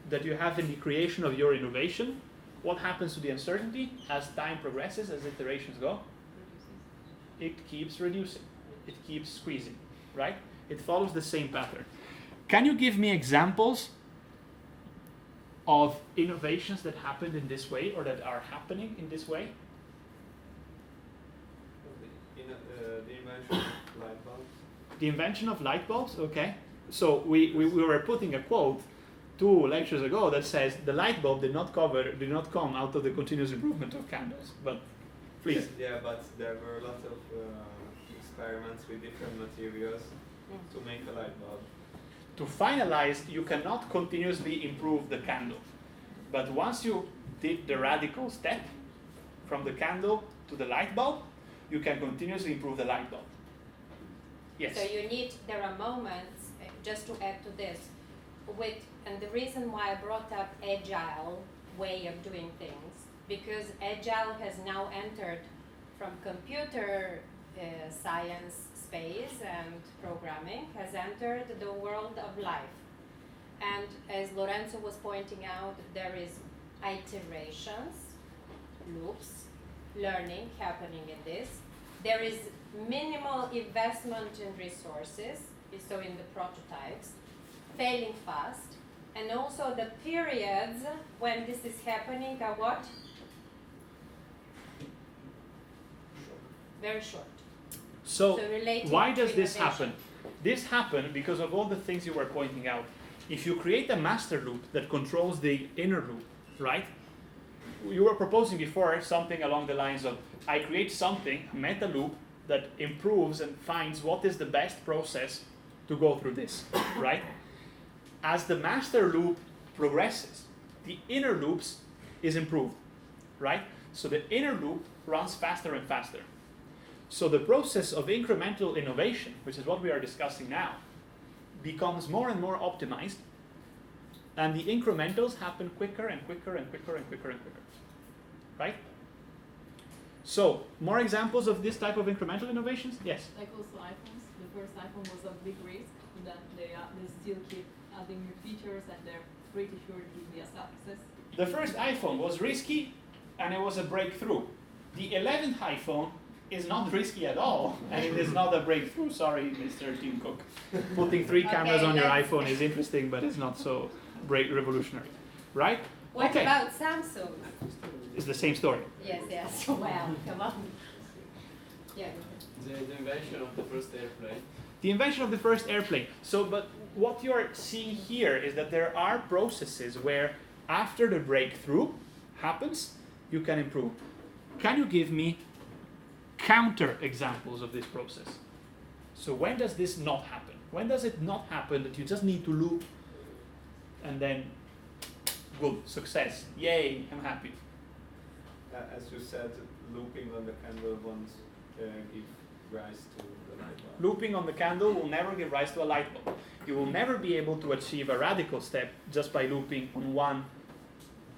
that you have in the creation of your innovation, what happens to the uncertainty as time progresses, as iterations go? It keeps reducing. It keeps squeezing, right? It follows the same pattern. Can you give me examples of innovations that happened in this way or that are happening in this way? The invention of light bulbs. The invention of light bulbs, okay. So we were putting a quote 2 lectures ago that says the light bulb did not come out of the continuous improvement of candles. But please. Yeah, but there were a lot of experiments with different materials to make a light bulb. To finalize, you cannot continuously improve the candle. But once you did the radical step from the candle to the light bulb, you can continuously improve the light bulb. Yes? So there are moments, just to add to this, and the reason why I brought up agile way of doing things, because agile has now entered from computer science space and programming, has entered the world of life. And as Lorenzo was pointing out, there is iterations, loops, learning happening in this. There is minimal investment in resources, so in the prototypes, failing fast, and also the periods when this is happening are what? Very short. So relating why to does this innovation. happen? This happened because of all the things you were pointing out. If you create a master loop that controls the inner loop, right? You were proposing before something along the lines of, I create something, a meta loop, that improves and finds what is the best process to go through this, right? As the master loop progresses, the inner loops is improved, right? So the inner loop runs faster and faster. So the process of incremental innovation, which is what we are discussing now, becomes more and more optimized, and the incrementals happen quicker and quicker and quicker and quicker and quicker, right? So, more examples of this type of incremental innovations? Yes? Like also iPhones. The first iPhone was a big risk, and that they still keep adding new features, and they're pretty sure it will be a success. The first iPhone was risky, and it was a breakthrough. The 11th iPhone is not risky at all, and it is not a breakthrough. Sorry, Mr. Tim Cook. Putting 3 cameras on your iPhone is interesting, but it's not so revolutionary, right? What about Samsung? It's the same story. Yes. Well, come on. Yeah. The invention of the first airplane. The invention of the first airplane. So, but what you're seeing here is that there are processes where after the breakthrough happens, you can improve. Can you give me counter examples of this process? So when does this not happen? When does it not happen that you just need to loop and then good, success, yay, I'm happy? As you said, looping on the candle won't give rise to the light bulb. Looping on the candle will never give rise to a light bulb. You will never be able to achieve a radical step just by looping on one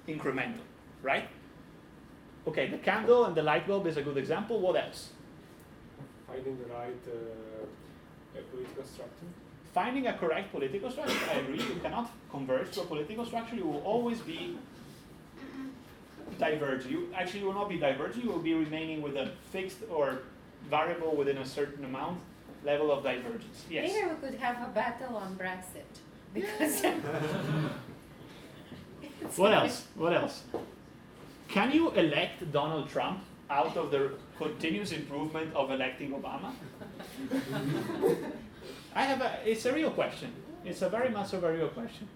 incremental, right? Okay, the candle and the light bulb is a good example. What else? Finding the right political structure. Finding a correct political structure. I agree. You cannot converge to a political structure. You will always be divergent. You will not be divergent. You will be remaining with a fixed or variable within a certain amount. level of divergence. Yes. Later we could have a battle on Brexit. Because What else? What else? Can you elect Donald Trump out of the continuous improvement of electing Obama? It's a real question. It's a very much of a real question.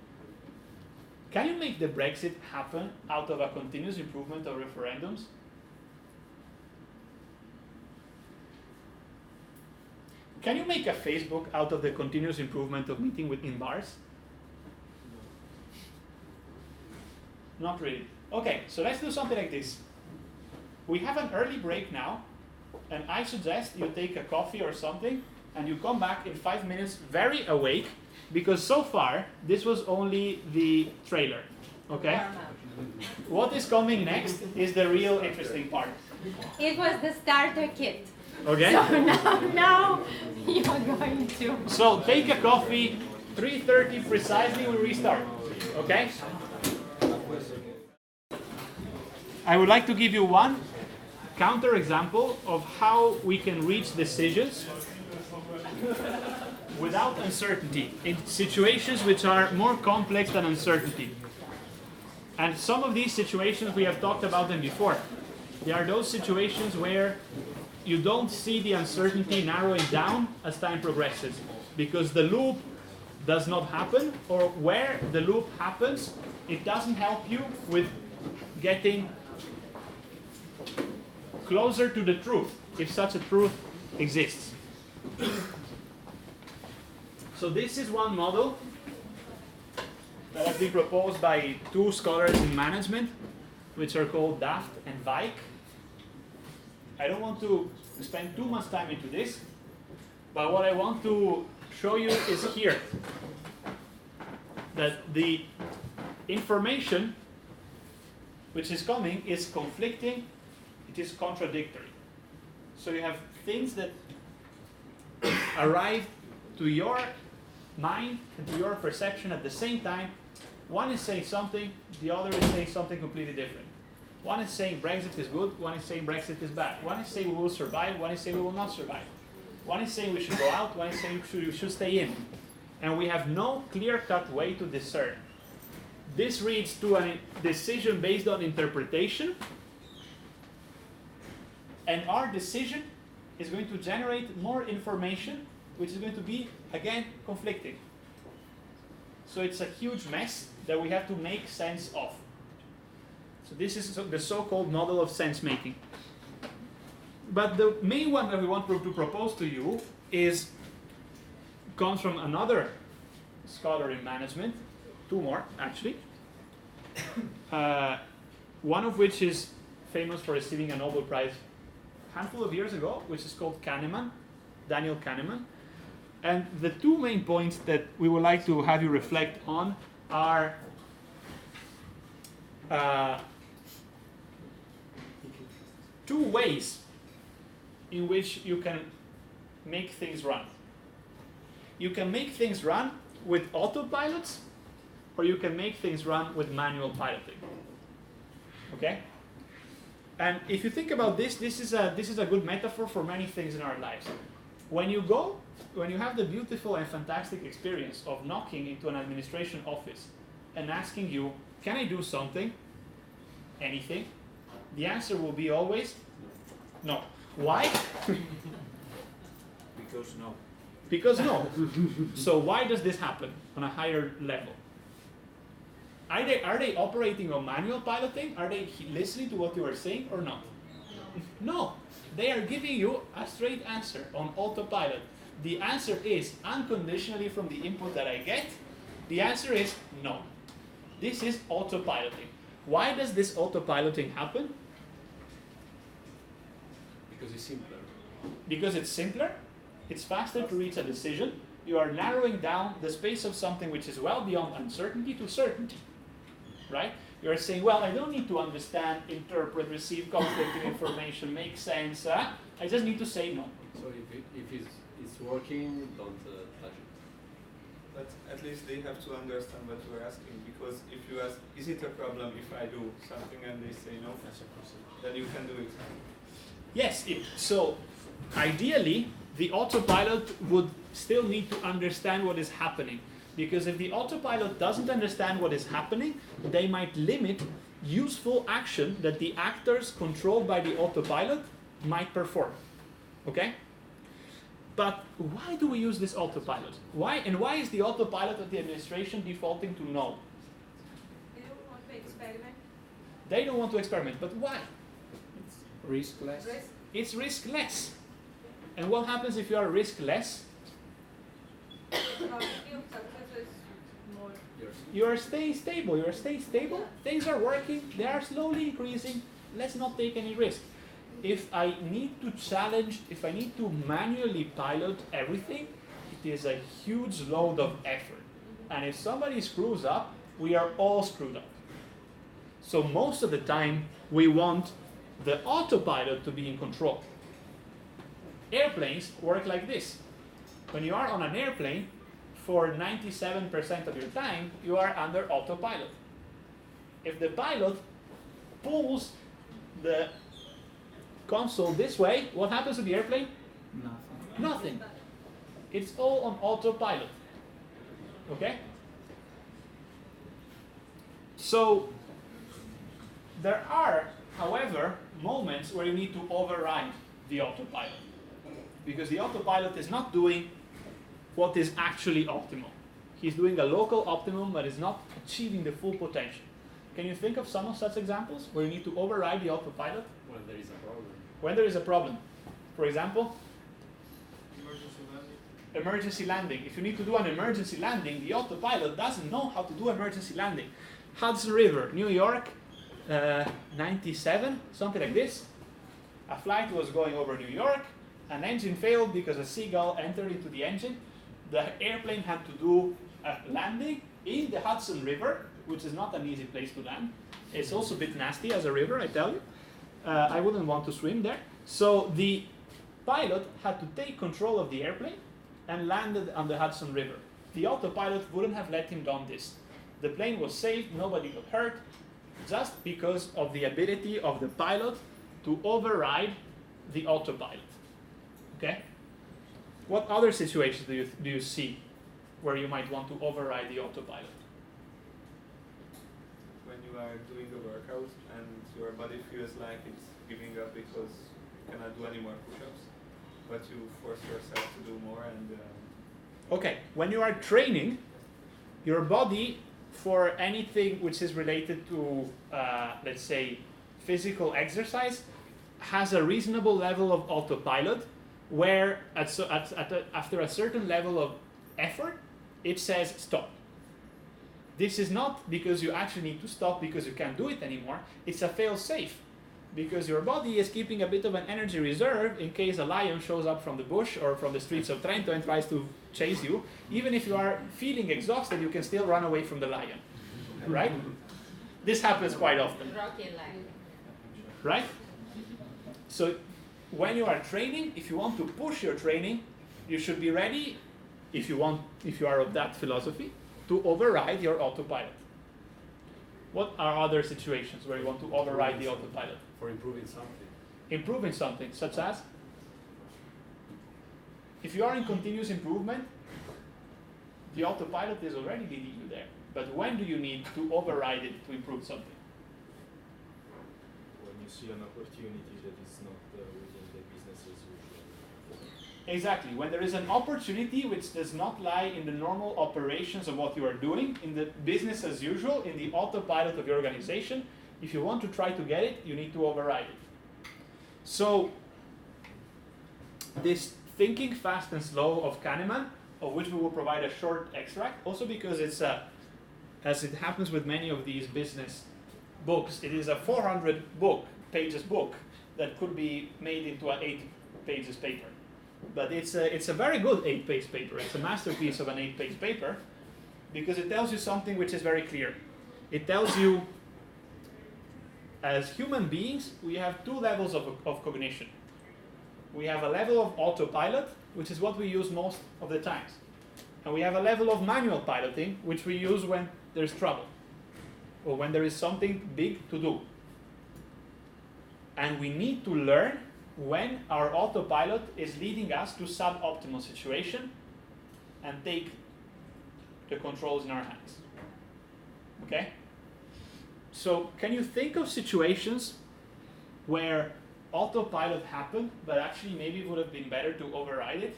Can you make the Brexit happen out of a continuous improvement of referendums? Can you make a Facebook out of the continuous improvement of meeting in bars? Not really. Okay, so let's do something like this. We have an early break now, and I suggest you take a coffee or something, and you come back in 5 minutes very awake, because so far, this was only the trailer, okay? What is coming next is the real interesting part. it was the starter kit. Okay? So now you're going to. So take a coffee, 3:30 precisely we restart, okay? I would like to give you one counter example of how we can reach decisions without uncertainty in situations which are more complex than uncertainty. And some of these situations we have talked about them before. They are those situations where you don't see the uncertainty narrowing down as time progresses because the loop does not happen, or where the loop happens, it doesn't help you with getting closer to the truth, if such a truth exists. So this is one model that has been proposed by two scholars in management, which are called Daft and Weik. I don't want to spend too much time into this, but what I want to show you is here that the information which is coming is conflicting, it is contradictory. So you have things that arrive to your mind and to your perception at the same time. One is saying something, the other is saying something completely different. One is saying Brexit is good, one is saying Brexit is bad. One is saying we will survive, one is saying we will not survive. One is saying we should go out, one is saying we should stay in. And we have no clear-cut way to discern. This leads to a decision based on interpretation, and our decision is going to generate more information, which is going to be, again, conflicting. So it's a huge mess that we have to make sense of. So this is the so-called model of sense-making. But the main one that we want to propose to you comes from another scholar in management, two more actually. One of which is famous for receiving a Nobel Prize a handful of years ago, which is called Kahneman, Daniel Kahneman. And the two main points that we would like to have you reflect on are two ways in which you can make things run. You can make things run with autopilots, or you can make things run with manual piloting. Okay? And if you think about this, this is a good metaphor for many things in our lives. When you have the beautiful and fantastic experience of knocking into an administration office and asking you, can I do something? Anything? The answer will be always no. Why? Because no. Because no. So why does this happen on a higher level? Are they operating on manual piloting? Are they listening to what you are saying or not? No. They are giving you a straight answer on autopilot. The answer is unconditionally from the input that I get. The answer is no. This is autopiloting. Why does this autopiloting happen? Because it's simpler. Because it's simpler, it's faster to reach a decision. You are narrowing down the space of something which is well beyond uncertainty to certainty. Right? You are saying, well, I don't need to understand, interpret, receive conflicting information, make sense. I just need to say no. So if it's working, don't touch it. But at least they have to understand what you are asking, because if you ask, is it a problem if I do something and they say no, then you can do it. Yes, so ideally, the autopilot would still need to understand what is happening. Because if the autopilot doesn't understand what is happening, they might limit useful action that the actors controlled by the autopilot might perform. Okay? But why do we use this autopilot? Why is the autopilot of the administration defaulting to no? They don't want to experiment. They don't want to experiment, but why? Riskless. It's riskless. And what happens if you are riskless? Probability of success is more. You are staying stable. You are staying stable. Yeah. Things are working. They are slowly increasing. Let's not take any risk. If I need to challenge, if I need to manually pilot everything, it is a huge load of effort. And if somebody screws up, we are all screwed up. So most of the time, we want the autopilot to be in control. Airplanes work like this. When you are on an airplane, for 97% of your time, you are under autopilot. If the pilot pulls the console this way, what happens to the airplane? Nothing. It's all on autopilot. Okay? So, there are, however, moments where you need to override the autopilot. Because the autopilot is not doing what is actually optimal. He's doing a local optimum, but is not achieving the full potential. Can you think of some of such examples where you need to override the autopilot? When there is a problem. When there is a problem. For example, Emergency landing. emergency landing. If you need to do an emergency landing, the autopilot doesn't know how to do emergency landing. Hudson River, New York, 97, something like this. A flight was going over New York. An engine failed because a seagull entered into the engine. The airplane had to do a landing in the Hudson River, which is not an easy place to land. It's also a bit nasty as a river, I tell you. I wouldn't want to swim there. So the pilot had to take control of the airplane and landed on the Hudson River. The autopilot wouldn't have let him done this. The plane was saved, nobody got hurt, just because of the ability of the pilot to override the autopilot. Okay? What other situations do you see where you might want to override the autopilot? When you are doing a workout and your body feels like it's giving up because you cannot do any more push-ups, but you force yourself to do more and Okay, when you are training, your body, for anything which is related to, let's say, physical exercise, has a reasonable level of autopilot where after a certain level of effort, it says stop. This is not because you actually need to stop because you can't do it anymore. It's a fail-safe because your body is keeping a bit of an energy reserve in case a lion shows up from the bush or from the streets of Trento and tries to chase you. Even if you are feeling exhausted, you can still run away from the lion, right? This happens quite often. Rocky lion. Right? So when you are training, if you want to push your training, you should be ready, if you are of that philosophy, to override your autopilot. What are other situations where you want to override the autopilot? For improving something. Improving something, such as? If you are in continuous improvement, the autopilot is already leading you there. But when do you need to override it to improve something? When you see an opportunity that is not within the business as usual. Exactly. When there is an opportunity which does not lie in the normal operations of what you are doing, in the business as usual, in the autopilot of your organization, if you want to try to get it, you need to override it. So, this thinking fast and slow of Kahneman, of which we will provide a short extract, also because it's as it happens with many of these business books, it is a 400 pages book that could be made into an 8 pages paper. But it's a very good 8-page paper. It's a masterpiece of an 8-page paper because it tells you something which is very clear. It tells you, as human beings, we have 2 levels of cognition. We have a level of autopilot, which is what we use most of the times. And we have a level of manual piloting, which we use when there's trouble or when there is something big to do. And we need to learn when our autopilot is leading us to suboptimal situation and take the controls in our hands. Okay? So can you think of situations where autopilot happened, but actually maybe it would have been better to override it?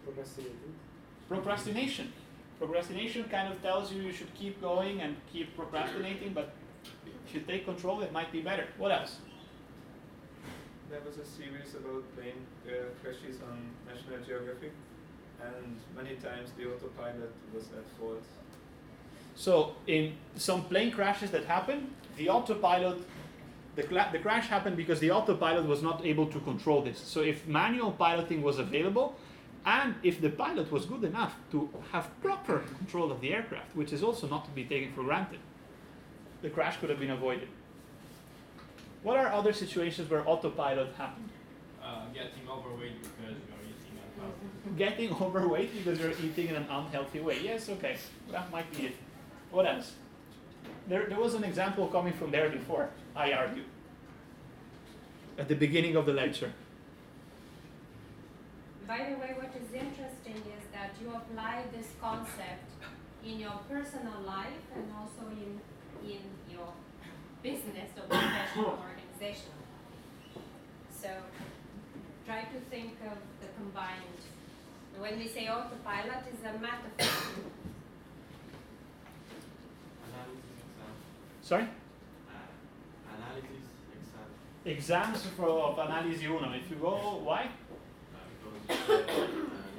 Procrastinating. Procrastination. Procrastination kind of tells you should keep going and keep procrastinating, but if you take control, it might be better. What else? There was a series about plane crashes on National Geographic, and many times the autopilot was at fault. So in some plane crashes that happen, the autopilot, the crash happened because the autopilot was not able to control this. So if manual piloting was available, and if the pilot was good enough to have proper control of the aircraft, which is also not to be taken for granted, the crash could have been avoided. What are other situations where autopilot happened? Getting overweight because you're eating unhealthy. Getting overweight because you're eating in an unhealthy way. Yes, okay, that might be it. What else? There was an example coming from there before, I argue, at the beginning of the lecture. By the way, what is interesting is that you apply this concept in your personal life and also in your business or professional organization. So try to think of the combined. When we say autopilot, is a metaphor. Sorry? Analysis exam. Exams of Analisi 1. If you go, why? Because an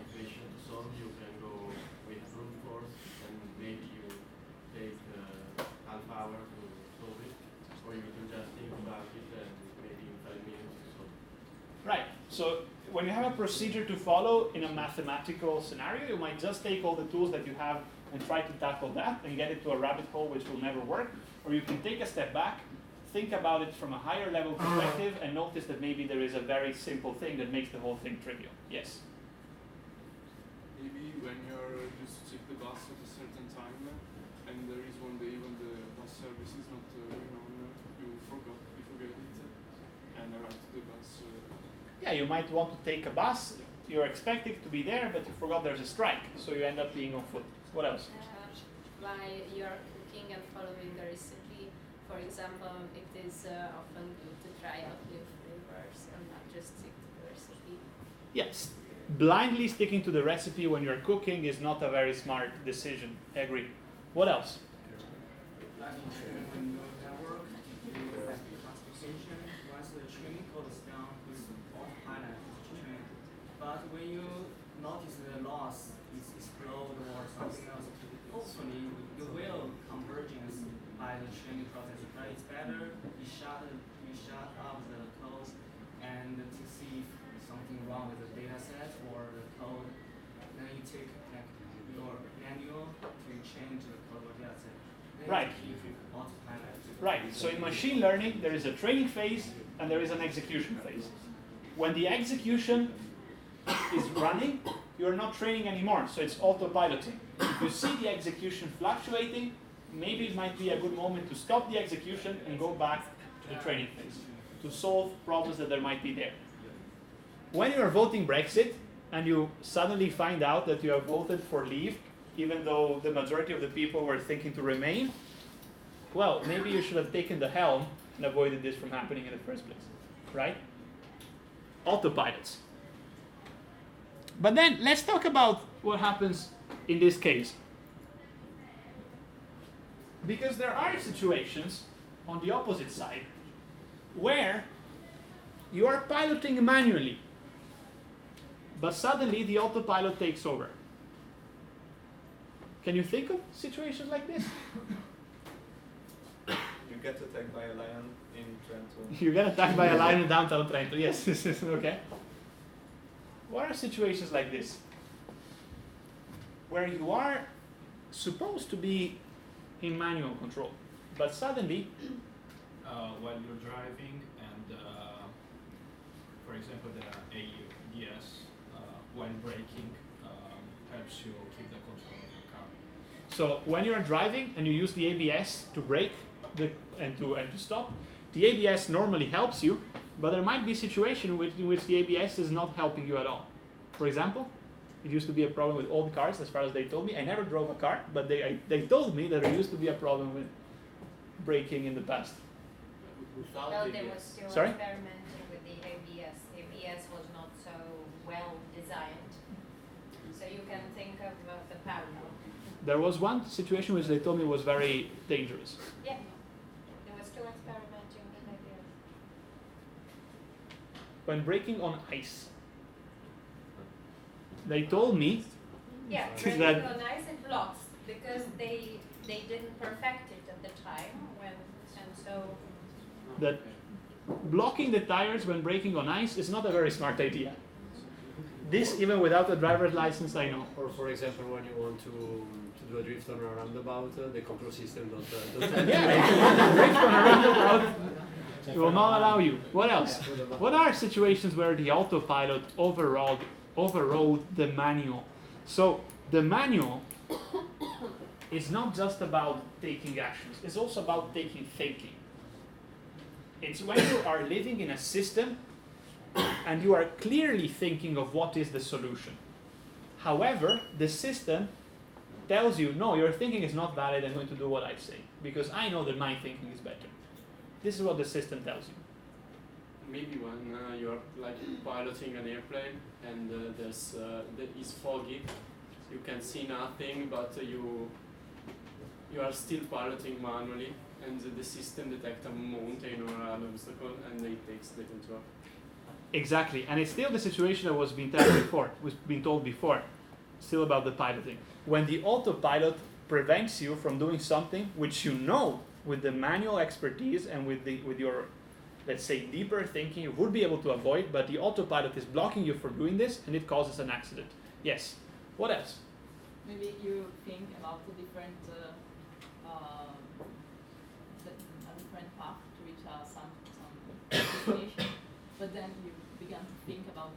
equation to solve, you can go with brute force, and maybe you take half hour to solve it, or you can just think about it and maybe in 5 minutes you solve it. Right. So when you have a procedure to follow in a mathematical scenario, you might just take all the tools that you have and try to tackle that and get it to a rabbit hole which will never work. Or you can take a step back, think about it from a higher level perspective, and notice that maybe there is a very simple thing that makes the whole thing trivial. Yes? Maybe when you're just to take the bus at a certain time, and there is one day when the bus service is not going on, you forget it, and arrive to the bus. Yeah, you might want to take a bus, you're expecting to be there, but you forgot there's a strike, so you end up being on foot. What else? While you're cooking and following the recipe, for example, it is often good to try out new flavors and not just stick to the recipe. Yes. Blindly sticking to the recipe when you're cooking is not a very smart decision. I agree. What else? When you network, you have classification. Once the training goes down, it's autopilot train. But when you notice the loss, it's explode or something else, hopefully you will convergence by the training process. But it's better you shut up the code and to see if something wrong with the data set or the code. Then you take like your manual to change the code or data set. Right. Right. So in machine learning, there is a training phase and there is an execution phase. When the execution is running, you're not training anymore, so it's autopiloting. If you see the execution fluctuating, maybe it might be a good moment to stop the execution and go back to the training phase to solve problems that there might be there. When you're voting Brexit and you suddenly find out that you have voted for leave, even though the majority of the people were thinking to remain, well, maybe you should have taken the helm and avoided this from happening in the first place, right? Autopilots. But then let's talk about what happens in this case. Because there are situations on the opposite side where you are piloting manually, but suddenly the autopilot takes over. Can you think of situations like this? You get attacked by a lion in Trento. You get attacked by a lion in downtown Trento. Yes, this is okay. What are situations like this? Where you are supposed to be in manual control, but suddenly While you're driving and, for example, the ABS, when braking, helps you keep the control of your car. So when you're driving and you use the ABS to brake and to stop, the ABS normally helps you, but there might be situations in which the ABS is not helping you at all. For example, it used to be a problem with old cars, as far as they told me. I never drove a car, but they told me that there used to be a problem with braking in the past. Without Well, ABS. they were still Sorry? experimenting with the ABS. ABS was not so well designed. So you can think of the parallel. There was one situation which they told me was very dangerous. Yeah, they were still experimenting with ABS. When braking on ice, they told me Yeah, that- braking on ice it blocks because they didn't perfect it at the time and so that blocking the tires when braking on ice is not a very smart idea. This, even without a driver's license, I know. Or for example, when you want to do a drift on a roundabout, the control system don't Yeah, if you want to drift on a roundabout, it will not allow you. What else? What are situations where the autopilot overrode the manual? So the manual is not just about taking actions, it's also about taking thinking. It's when you are living in a system and you are clearly thinking of what is the solution. However, the system tells you, no, your thinking is not valid, I'm going to do what I say, because I know that my thinking is better. This is what the system tells you. Maybe when you're like piloting an airplane and that is foggy, you can see nothing, but you are still piloting manually, and the system detects a mountain or an obstacle, and it takes the control. Exactly, and it's still the situation that was being told before, still about the piloting. When the autopilot prevents you from doing something which you know with the manual expertise and with your, let's say, deeper thinking, you would be able to avoid, but the autopilot is blocking you from doing this, and it causes an accident. Yes. What else? Maybe you think about a different path to reach some destination, but then you begin to think about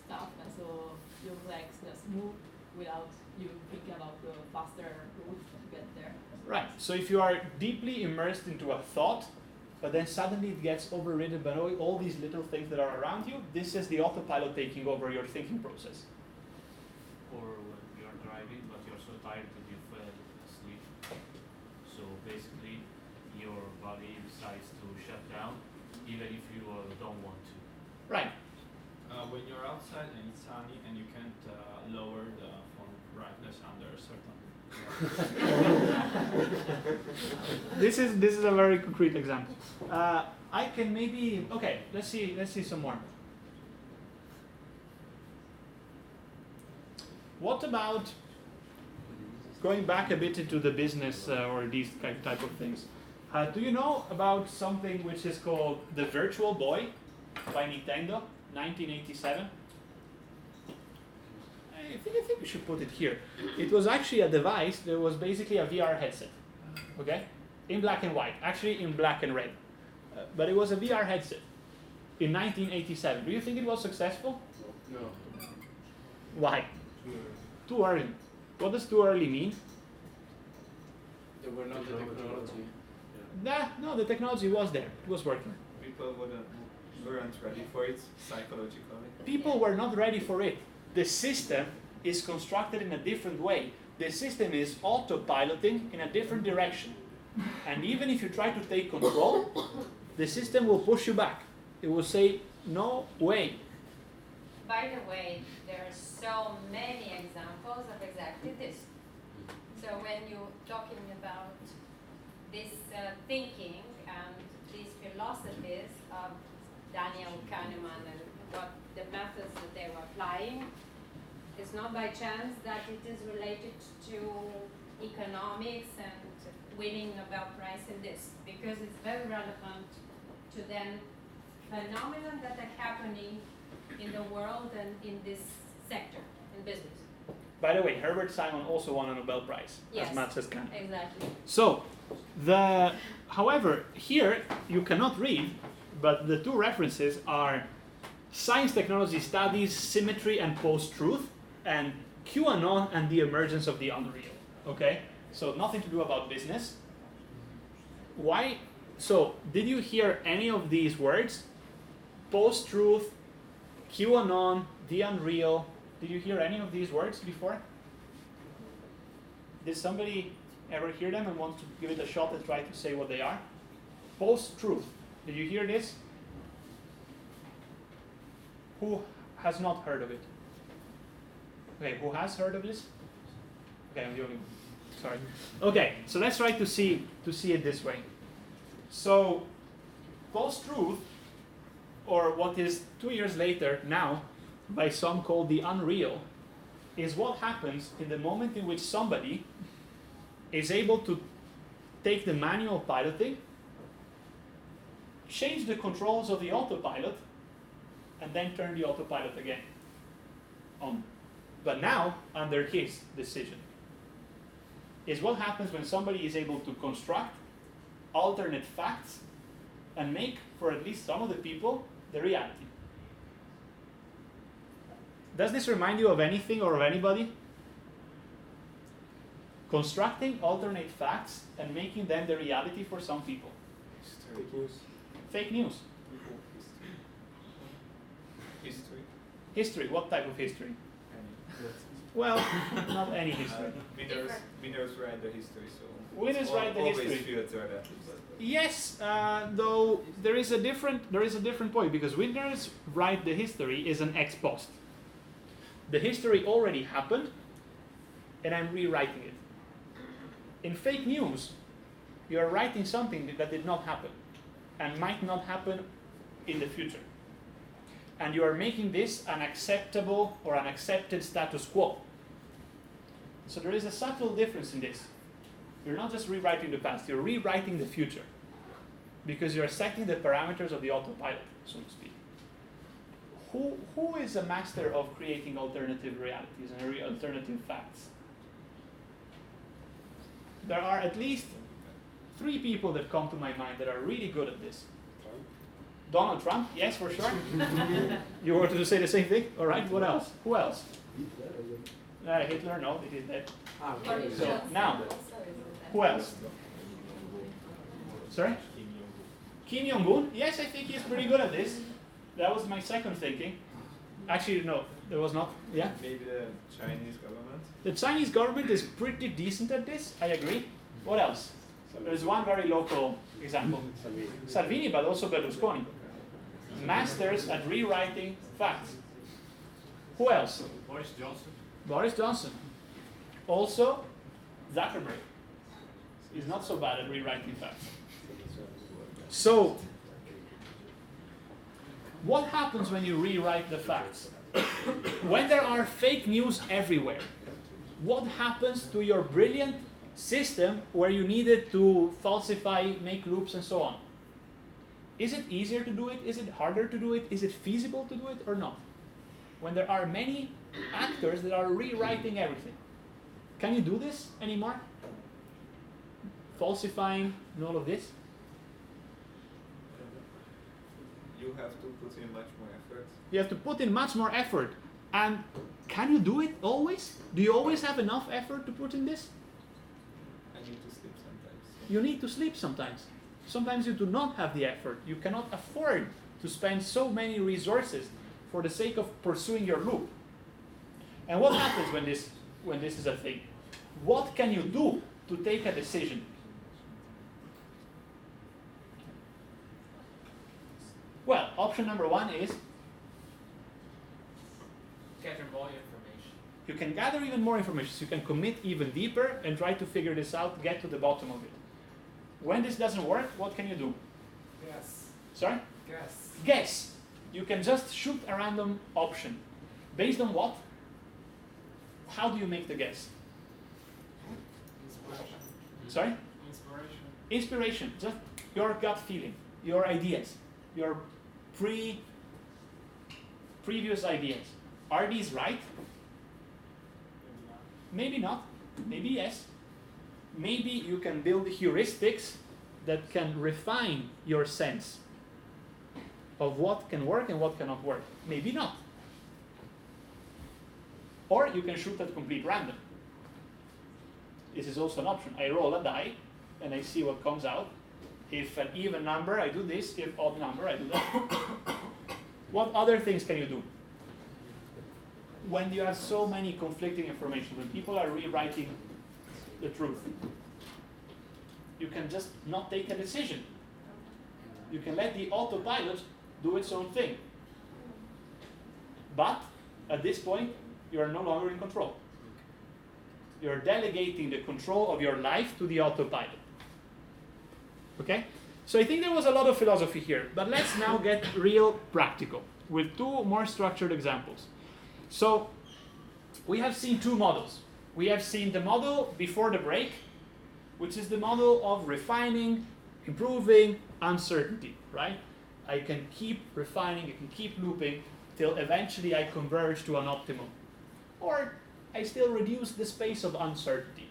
stuff, and so your legs just move without you thinking about the faster route to get there. Right. So if you are deeply immersed into a thought, but then suddenly it gets overridden by all these little things that are around you, this is the autopilot taking over your thinking process. Or when you're driving, but you're so tired that you fell asleep. So basically, your body decides to shut down, even if you don't want to. Right. When you're outside and it's sunny and you can't lower the phone brightness under a certain. This is a very concrete example. I can maybe let's see some more. What about going back a bit into the business or these type of things? Do you know about something which is called the Virtual Boy by Nintendo, 1987? I think we should put it here. It was actually a device that was basically a VR headset, okay? In black and white, actually in black and red. But it was a VR headset in 1987. Do you think it was successful? No. Why? Too early. What does too early mean? There were not the technology. No, the technology was there. It was working. People weren't ready for it psychologically. People were not ready for it. The system is constructed in a different way. The system is autopiloting in a different direction. And even if you try to take control, the system will push you back. It will say, no way. By the way, there are so many examples of exactly this. So when you're talking about this thinking and these philosophies of Daniel Kahneman and what the methods that they were applying, it's not by chance that it is related to economics and winning Nobel Prize in this, because it's very relevant to then phenomena that are happening in the world and in this sector, in business. By the way, Herbert Simon also won a Nobel Prize, Yes, as much as Kahneman. exactly. So, however, here you cannot read, but the two references are Science Technology Studies, Symmetry and Post-Truth, and QAnon and the Emergence of the Unreal. Okay? So nothing to do about business. Why? So, did you hear any of these words? post-truth, QAnon, the unreal. Did you hear any of these words before? Did somebody ever hear them and want to give it a shot and try to say what they are? Post-truth. Did you hear this? Who has not heard of it? Okay, who has heard of this? Okay, I'm the only one. Sorry. Okay, so let's try to see it this way. So, post-truth, or what is 2 years later now, by some called the unreal, is what happens in the moment in which somebody is able to take the manual piloting, change the controls of the autopilot, and then turn the autopilot again on. But now, under his decision, is what happens when somebody is able to construct alternate facts and make, for at least some of the people, the reality. Does this remind you of anything or of anybody? Constructing alternate facts and making them the reality for some people. Fake news. Fake news. History. History. What type of history? Well, not any history. Winners write the history, so Winners write the history. Always filter that. Yes, though there is a different point, because winners write the history is an ex post. The history already happened, and I'm rewriting it. In fake news, you are writing something that did not happen, and might not happen in the future. And you are making this an acceptable or an accepted status quo. So there is a subtle difference in this. You're not just rewriting the past, you're rewriting the future. Because you're setting the parameters of the autopilot, so to speak. Who is a master of creating alternative realities and alternative facts? There are at least 3 people that come to my mind that are really good at this. Donald Trump, yes, for sure. You wanted to say the same thing? All right, what else? Who else? Hitler, no, he's dead. So, now, who else? Sorry? Kim Jong-un? Yes, I think he's pretty good at this. That was my second thinking. Actually, no, there was not. Yeah? Maybe the Chinese government. The Chinese government is pretty decent at this, I agree. What else? There's one very local example. Salvini, but also Berlusconi. Masters at rewriting facts. Who else? Boris Johnson. Boris Johnson. Also, Zuckerberg is not so bad at rewriting facts. So, what happens when you rewrite the facts? When there are fake news everywhere, what happens to your brilliant system where you needed to falsify, make loops, and so on? Is it easier to do it? Is it harder to do it? Is it feasible to do it or not? When there are many actors that are rewriting everything. Can you do this anymore? Falsifying and all of this? You have to put in much more effort. You have to put in much more effort. And can you do it always? Do you always have enough effort to put in this? I need to sleep sometimes. You need to sleep sometimes. Sometimes you do not have the effort. You cannot afford to spend so many resources for the sake of pursuing your loop. And what happens when this is a thing? What can you do to take a decision? Well, option number 1 is Gather more information. you can gather even more information, so you can commit even deeper and try to figure this out, get to the bottom of it. When this doesn't work, what can you do? Guess. Sorry? Guess. Guess. You can just shoot a random option. Based on what? How do you make the guess? Inspiration. Sorry? Inspiration. Inspiration. Just your gut feeling, your ideas, your previous ideas. Are these right? Maybe not. Maybe yes. Maybe you can build heuristics that can refine your sense of what can work and what cannot work. Maybe not. Or you can shoot at complete random. This is also an option. I roll a die and I see what comes out. If an even number, I do this. If odd number, I do that. What other things can you do? When you have so many conflicting information, when people are rewriting the truth, you can just not take a decision. You can let the autopilot do its own thing. But at this point, you are no longer in control. You're delegating the control of your life to the autopilot. Okay? So I think there was a lot of philosophy here, but let's now get real practical with two more structured examples. So we have seen two models. We have seen the model before the break, which is the model of refining, improving, uncertainty, right? I can keep refining, I can keep looping till eventually I converge to an optimum. Or I still reduce the space of uncertainty.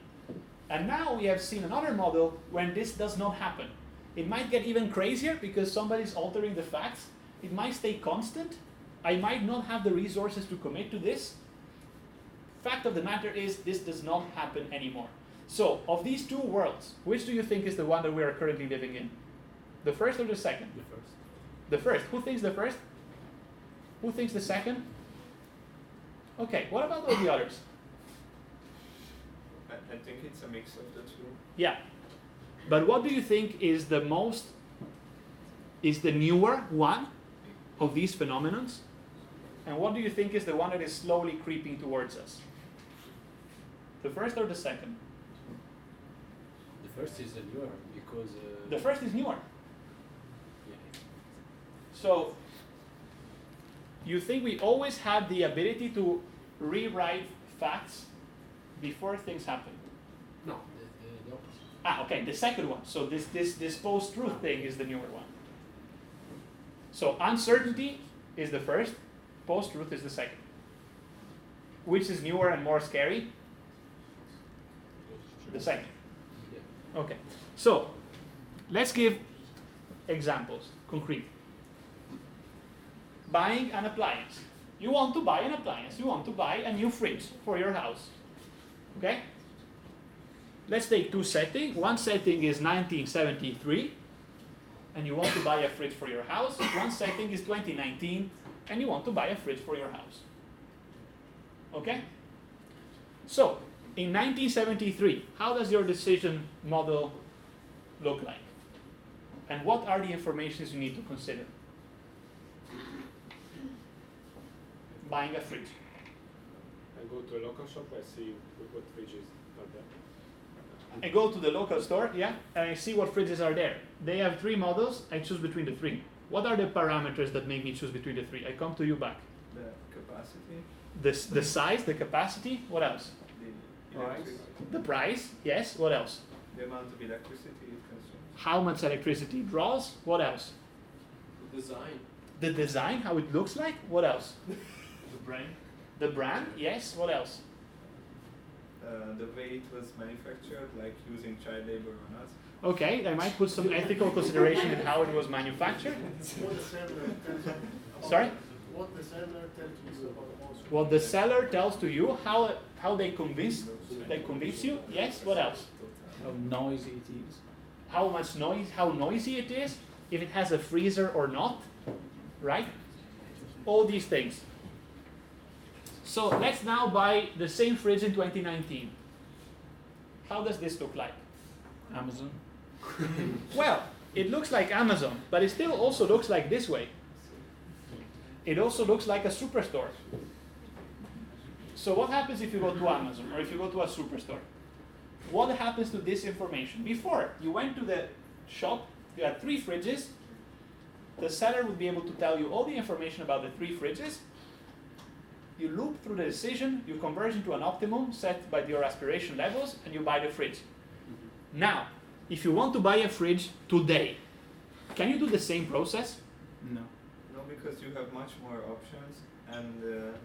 And now we have seen another model when this does not happen. It might get even crazier because somebody's altering the facts. It might stay constant. I might not have the resources to commit to this. Fact of the matter is, this does not happen anymore. So, of these two worlds, which do you think is the one that we are currently living in? The first or the second? The first. The first. Who thinks the first? Who thinks the second? Okay, what about all the others? I think it's a mix of the two. Yeah. But what do you think is the newer one of these phenomenons? And what do you think is the one that is slowly creeping towards us? The first or the second? The first is the newer because. The first is newer. Yeah. So, you think we always had the ability to rewrite facts before things happen? No, the opposite. Ah, okay, the second one. So this post-truth thing is the newer one. So uncertainty is the first, post-truth is the second. Which is newer and more scary? The second. Okay, so let's give examples, concrete. Buying an appliance. You want to buy an appliance. You want to buy a new fridge for your house. Okay? Let's take two settings. One setting is 1973, and you want to buy a fridge for your house. One setting is 2019, and you want to buy a fridge for your house. Okay? So, in 1973, how does your decision model look like? And what are the informations you need to consider? Buying a fridge. I go to a local shop, I see what fridges are there. I go to the local store, yeah, and I see what fridges are there. They have three models, I choose between the three. What are the parameters that make me choose between the three? I come to you back. The capacity. The size, the capacity, what else? The price. The price, yes, what else? The amount of electricity it consumes. How much electricity it draws, what else? The design. The design, how it looks like, what else? The brand. The brand, yes, what else? The way it was manufactured, like using child labor or not. Okay, I might put some ethical consideration in how it was manufactured. What the seller tells you. Sorry? What the seller tells you about also. What the seller tells to you, how they convince you, yes, what else? How noisy it is. How much noise, how noisy it is, if it has a freezer or not, right? All these things. So let's now buy the same fridge in 2019. How does this look like? Amazon. Well, it looks like Amazon, but it still also looks like this way. It also looks like a superstore. So what happens if you go to Amazon or if you go to a superstore? What happens to this information? Before, you went to the shop, you had three fridges. The seller would be able to tell you all the information about the three fridges. You loop through the decision, you converge into an optimum set by your aspiration levels, and you buy the fridge. Now, if you want to buy a fridge today, can you do the same process? No. No, because you have much more options, and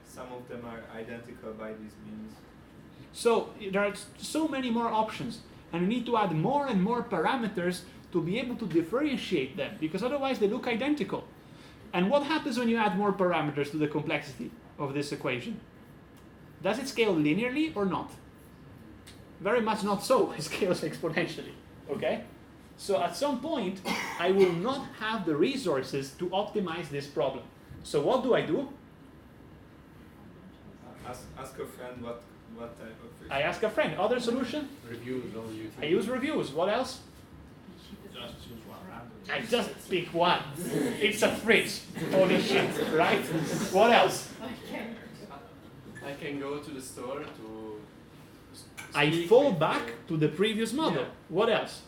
some of them are identical by these means. So there are so many more options, and we need to add more and more parameters to be able to differentiate them, because otherwise they look identical. And what happens when you add more parameters to the complexity of this equation? Does it scale linearly or not? Very much not so. It scales exponentially. Okay? So at some point, I will not have the resources to optimize this problem. So what do? Ask a friend what type of fridge. I ask a friend. Other solution? Reviews on YouTube. I use reviews. What else? Just choose one randomly. I just pick one. It's a fridge. Holy shit, right? What else? I can go to the store to. I speak fall with, back to the previous model. yeah. What else?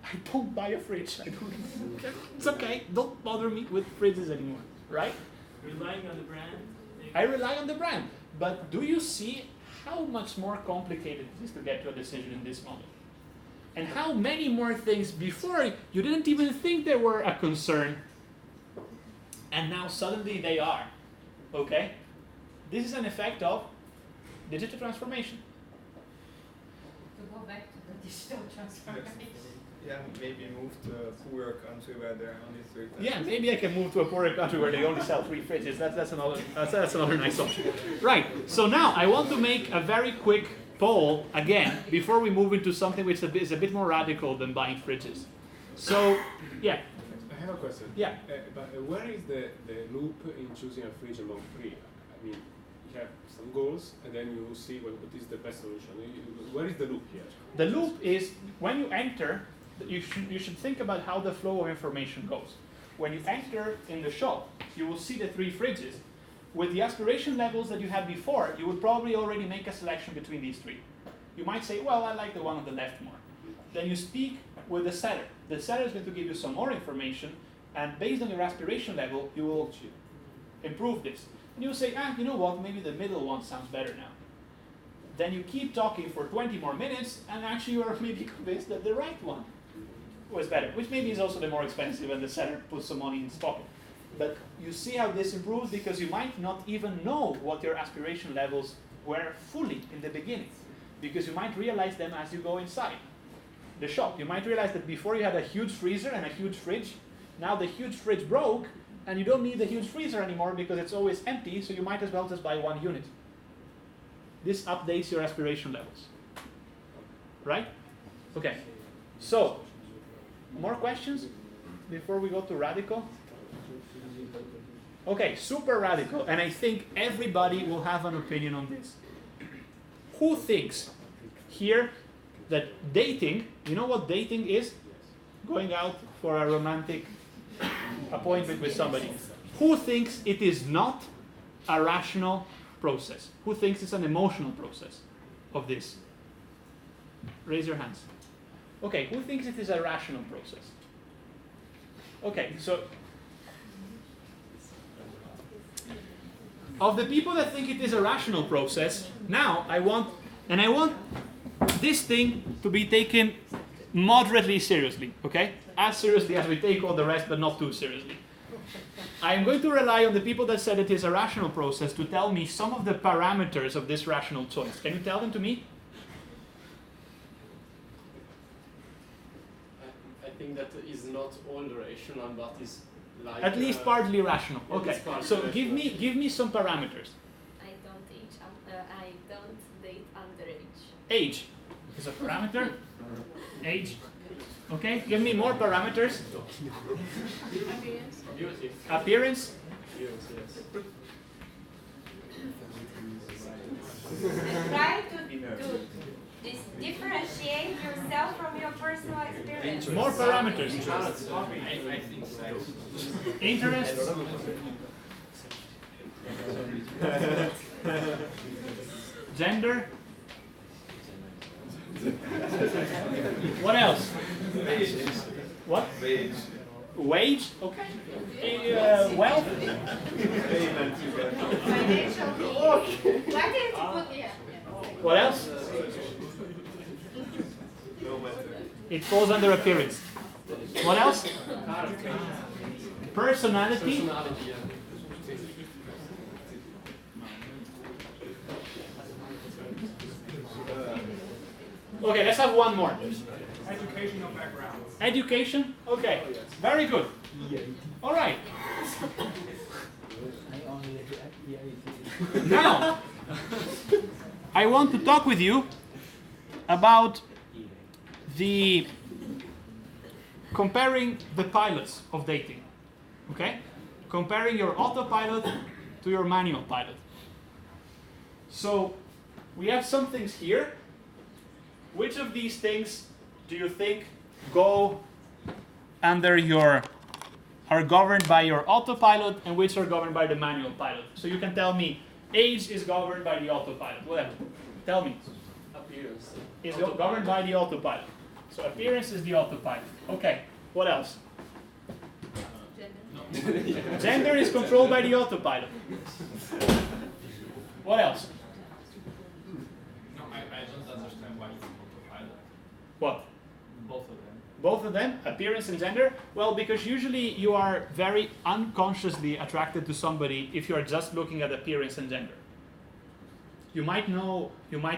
I don't buy a fridge. I don't. It's okay. Don't bother me with fridges anymore, right? Relying on the brand. I rely on the brand. But do you see how much more complicated it is to get to a decision in this model? And how many more things before you didn't even think they were a concern, and now suddenly they are. Okay? This is an effect of digital transformation. To go back to the digital transformation. Yeah, maybe move to a poorer country where there are only 3 types. Yeah, maybe I can move to a poorer country where they only sell 3 fridges. That's another nice option. Right. So now I want to make a very quick poll again before we move into something which is a bit more radical than buying fridges. So yeah. I have a question. Yeah. But where is the loop in choosing a fridge among 3? I mean, you have some goals, and then you see what is the best solution. Where is the loop here? The loop is when you enter. You should think about how the flow of information goes. When you enter in the shop, you will see the 3 fridges. With the aspiration levels that you had before, you would probably already make a selection between these 3. You might say, well, I like the one on the left more. Then you speak with the seller. The seller is going to give you some more information, and based on your aspiration level, you will improve this. And you'll say, you know what, maybe the middle one sounds better now. Then you keep talking for 20 more minutes, and actually you are maybe convinced that the right one was better, which maybe is also the more expensive, and the seller puts some money in his pocket. But you see how this improves because you might not even know what your aspiration levels were fully in the beginning, because you might realize them as you go inside the shop. You might realize that before you had a huge freezer and a huge fridge. Now the huge fridge broke, and you don't need the huge freezer anymore because it's always empty, so you might as well just buy 1 unit. This updates your aspiration levels. Right? Okay. So, more questions before we go to radical? Okay, super radical. And I think everybody will have an opinion on this. Who thinks here that dating, you know what dating is? Going out for a romantic appointment with somebody. Who thinks it is not a rational process? Who thinks it's an emotional process of this? Raise your hands. Okay, who thinks it is a rational process? Okay, so of the people that think it is a rational process, now I want this thing to be taken moderately seriously, okay? As seriously as we take all the rest, but not too seriously. I am going to rely on the people that said it is a rational process to tell me some of the parameters of this rational choice. Can you tell them to me? I think that is not all rational, but is like At least partly rational. yeah, Okay. it's partly So rational. give me some parameters. I don't date underage. Age is a parameter. Age. Okay. Give me more parameters. Appearance. Try to differentiate yourself from your personal experience. More parameters. I think so. Interests. Gender. What else? What? Wage. Okay. Wealth. Financial needs. Why did you put here? What else? It falls under appearance. What else? Personality. Okay, let's have one more. Educational background. Education? Okay, very good. All right. Now, I want to talk with you about the comparing the pilots of dating. Okay? Comparing your autopilot to your manual pilot. So we have some things here. Which of these things do you think go under are governed by your autopilot and which are governed by the manual pilot? So you can tell me age is governed by the autopilot. Whatever. Tell me. Appearance. Is governed by the autopilot. So appearance is the autopilot. Okay. What else? Gender is controlled by the autopilot. What else? No, I don't understand why it's autopilot. What? Both of them. Both of them, appearance and gender? Well, because usually you are very unconsciously attracted to somebody if you are just looking at appearance and gender. You might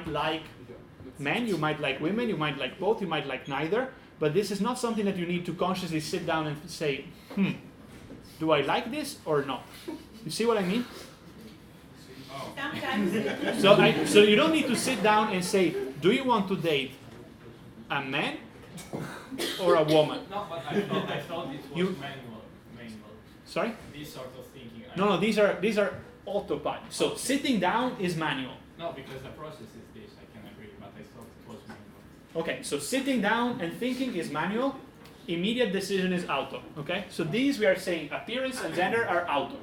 like men, you might like women, you might like both, you might like neither, but this is not something that you need to consciously sit down and say, do I like this or not? You see what I mean? Sometimes. So you don't need to sit down and say, do you want to date a man or a woman? No, but I thought it was manual. Sorry? This sort of thinking. No, these are autopilot. So sitting down is manual. No, because the process is this, I can agree, but I thought it was manual. Okay, so sitting down and thinking is manual, immediate decision is auto. Okay, so these we are saying appearance and gender are auto.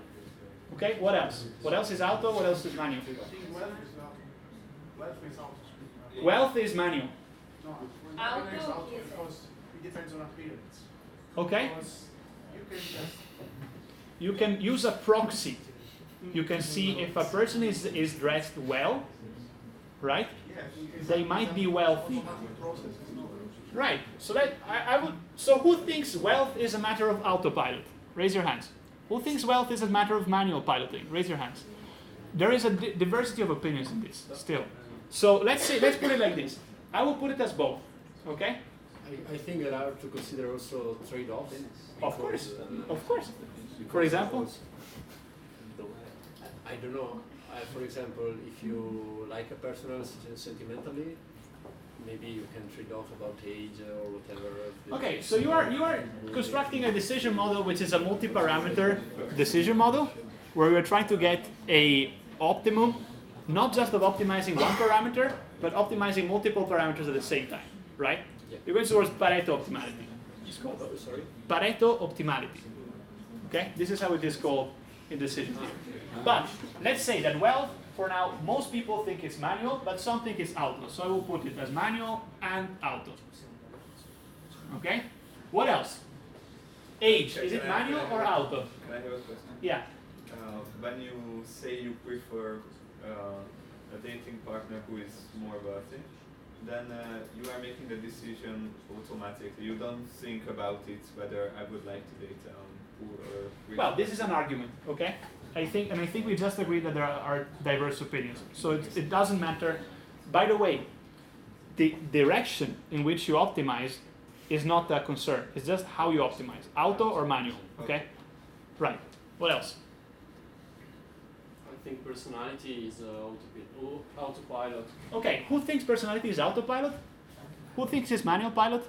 Okay, what else? What else is auto? What else is manual? Wealth is manual. Auto because it depends on appearance. Okay. Because you can just You can use a proxy. You can see if a person is dressed well, right? They might be wealthy. Right. So I would. So who thinks wealth is a matter of autopilot? Raise your hands. Who thinks wealth is a matter of manual piloting? Raise your hands. There is a diversity of opinions in this still. So let's put it like this. I will put it as both. Okay. I think there are to consider also trade-offs. Of course. Of course. For example. I don't know. For example, if you like a person sentimentally, maybe you can trade off about age or whatever. Okay, so you are constructing a decision model which is a multi-parameter decision model, where we're trying to get a optimum, not just of optimizing one parameter, but optimizing multiple parameters at the same time, right? Yeah. You're going towards Pareto optimality. It's called Pareto optimality. Okay, this is how it is called in decision theory. But let's say that wealth, for now, most people think it's manual, but some think it's auto. So I will put it as manual and auto. Okay? What else? Age, is it manual or auto? Can I have a question? Yeah. When you say you prefer a dating partner who is more wealthy, then you are making the decision automatically. You don't think about it whether I would like to date poor or rich. Well, this is an argument, okay? I think we just agreed that there are diverse opinions. So it doesn't matter. By the way, the direction in which you optimize is not a concern. It's just how you optimize, auto or manual, okay? Right. What else? I think personality is autopilot. Okay, who thinks personality is autopilot? Who thinks it's manual pilot?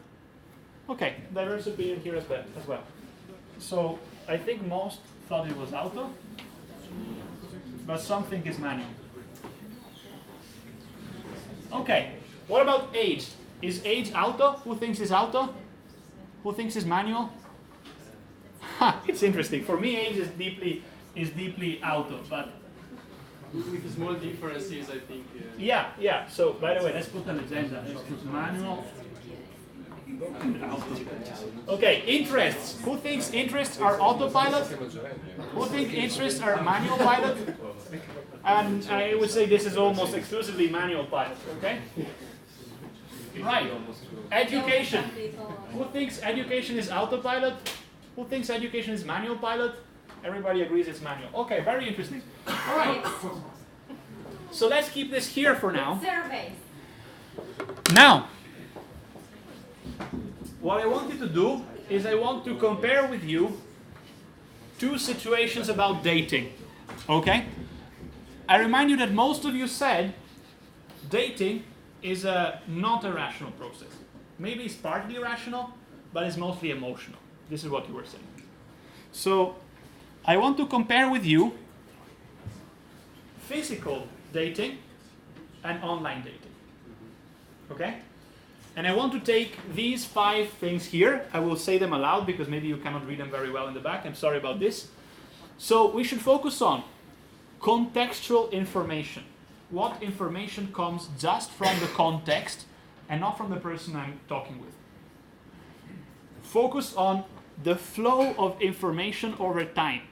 Okay, diverse opinion here as well. So I think most thought it was auto, but some think it's manual. Okay, what about age? Is age auto? Who thinks it's auto? Who thinks it's manual? It's interesting. For me, age is deeply auto, but with small differences, I think. yeah. So by the way, let's put an agenda. Let's put manual. Okay, interests. Who thinks interests are autopilot? Who think interests are manual pilot? And I would say this is almost exclusively manual pilot, okay? Right. Education. Who thinks education is autopilot? Who thinks education is manual pilot? Everybody agrees it's manual. Okay, very interesting. All right. So let's keep this here for now. Surveys. Now, what I want you to do is I want to compare with you two situations about dating. Okay? I remind you that most of you said dating is not a rational process. Maybe it's partly rational, but it's mostly emotional. This is what you were saying. So I want to compare with you physical dating and online dating. Okay? And I want to take these 5 things here. I will say them aloud because maybe you cannot read them very well in the back. I'm sorry about this. So we should focus on contextual information. What information comes just from the context and not from the person I'm talking with. Focus on the flow of information over time.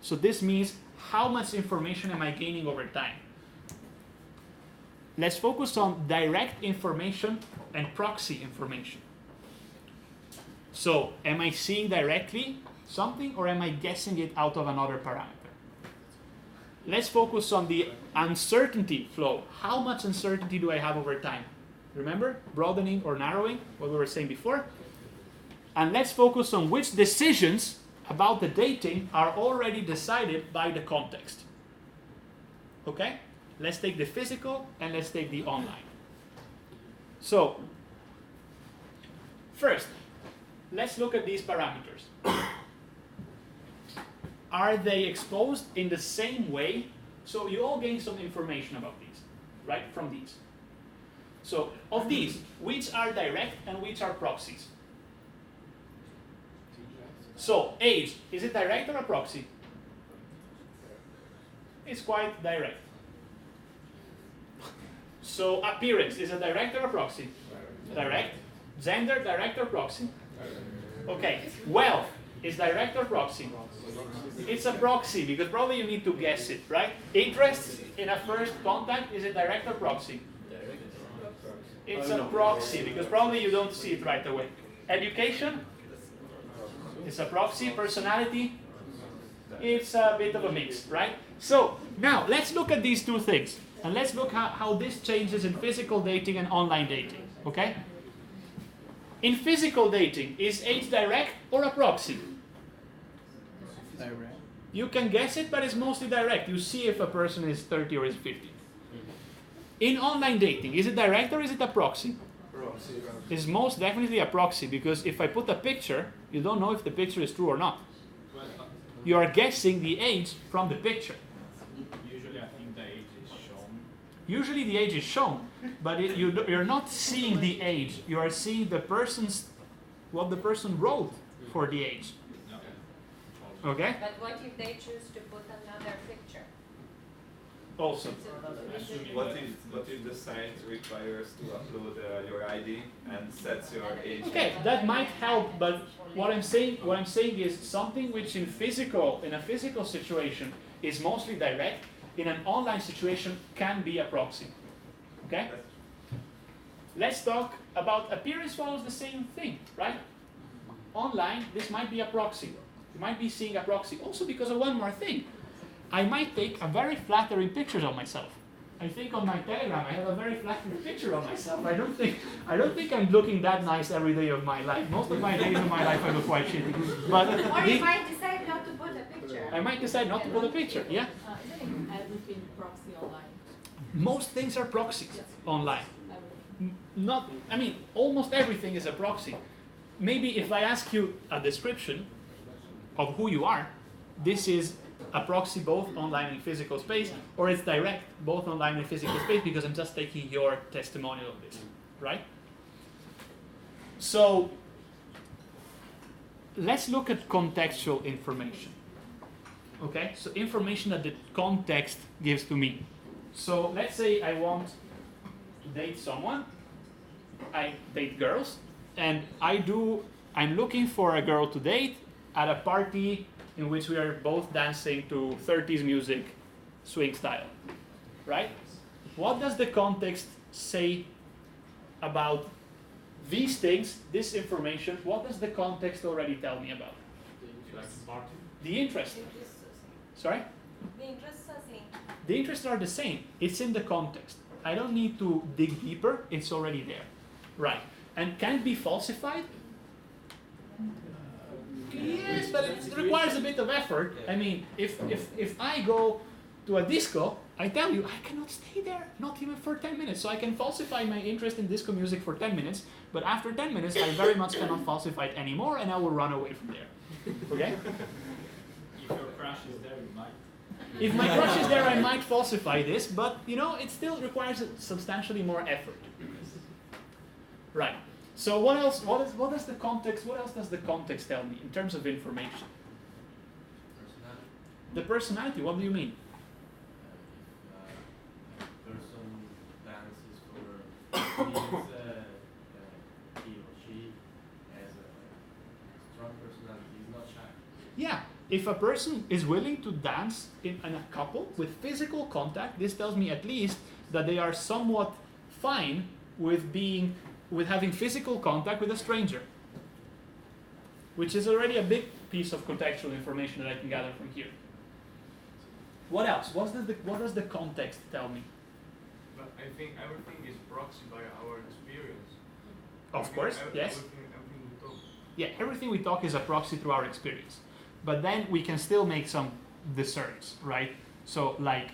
So this means how much information am I gaining over time? Let's focus on direct information and proxy information. So, am I seeing directly something or am I guessing it out of another parameter? Let's focus on the uncertainty flow. How much uncertainty do I have over time? Remember, broadening or narrowing, what we were saying before? And let's focus on which decisions about the dating are already decided by the context. Okay? Let's take the physical and let's take the online. So, first, let's look at these parameters. Are they exposed in the same way? So you all gain some information about these, right? From these. So, of these, which are direct and which are proxies? So, age, is it direct or a proxy? It's quite direct. So, appearance, is it direct or a proxy? Direct. Gender, direct or proxy? Okay. Wealth, is direct or proxy? It's a proxy, because probably you need to guess it, right? Interest in a first contact, is it direct or proxy? It's a proxy, because probably you don't see it right away. Education? It's a proxy. Personality? It's a bit of a mix, right? So, now, let's look at these 2 things. And let's look how this changes in physical dating and online dating, okay? In physical dating, is age direct or a proxy? Direct. You can guess it, but it's mostly direct. You see if a person is 30 or is 50. In online dating, is it direct or is it a proxy? Proxy. It's most definitely a proxy, because if I put a picture, you don't know if the picture is true or not. You are guessing the age from the picture. Usually, I think the age is shown. Usually the age is shown, but you're not seeing the age. You are seeing what the person wrote for the age. Okay? But what if they choose to put another picture? Also. What if the site requires to upload your ID and sets your age? Okay, that might help, but what I'm saying is something which in a physical situation is mostly direct, in an online situation can be a proxy. Okay? Let's talk about appearance follows the same thing, right? Online, this might be a proxy. You might be seeing a proxy. Also because of one more thing. I might take a very flattering pictures of myself. I think on my Telegram I have a very flattering picture of myself. I don't think I'm looking that nice every day of my life. Most of my days of my life I look quite shitty. But or you might decide not to put a picture. I might decide not to put a picture, yeah? Isn't everything proxy online? Most things are proxies online. Almost everything is a proxy. Maybe if I ask you a description of who you are, this is a proxy both online and physical space, or it's direct both online and physical space, because I'm just taking your testimonial of this, right? So let's look at contextual information. Okay, so information that the context gives to me. So let's say I want to date someone. I date girls, and I'm looking for a girl to date at a party in which we are both dancing to 30s music, swing style, right? What does the context say about these things, this information? What does the context already tell me about? The interest. Sorry? The interests are same. The interests are the same. It's in the context. I don't need to dig deeper. It's already there. Right. And can it be falsified? Yes, but it requires a bit of effort. I mean, if I go to a disco, I tell you, I cannot stay there, not even for 10 minutes. So I can falsify my interest in disco music for 10 minutes, but after 10 minutes, I very much cannot falsify it anymore, and I will run away from there. Okay? If your crush is there, you might. If my crush is there, I might falsify this, but you know, it still requires substantially more effort. Right. So what else? What does the context? What else does the context tell me in terms of information? Personality. The personality. What do you mean? If a person dances for means he or she has a strong personality, is not shy. Yeah. If a person is willing to dance in a couple with physical contact, this tells me at least that they are somewhat fine with having physical contact with a stranger, which is already a big piece of contextual information that I can gather from here. What else? What does the context tell me? But I think everything is proxy by our experience. Of course, yes. Everything we talk. Yeah, everything we talk is a proxy through our experience. But then we can still make some discerns, right? So, like,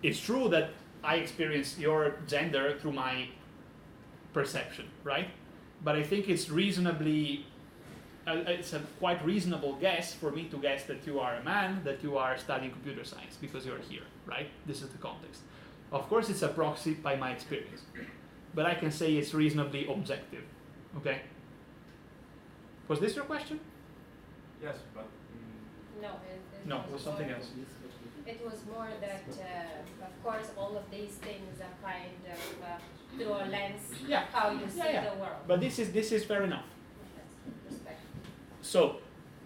it's true that I experience your gender through my perception, right? But I think it's reasonably, it's a quite reasonable guess for me to guess that you are a man, that you are studying computer science because you're here, right? This is the context. Of course, it's a proxy by my experience, but I can say it's reasonably objective, okay? Was this your question? Yes, but No, No, it was something else. It was more that, of course, all of these things are kind of through a lens Yeah. of how you see Yeah. the world. But this is fair enough. Yes, respect. So,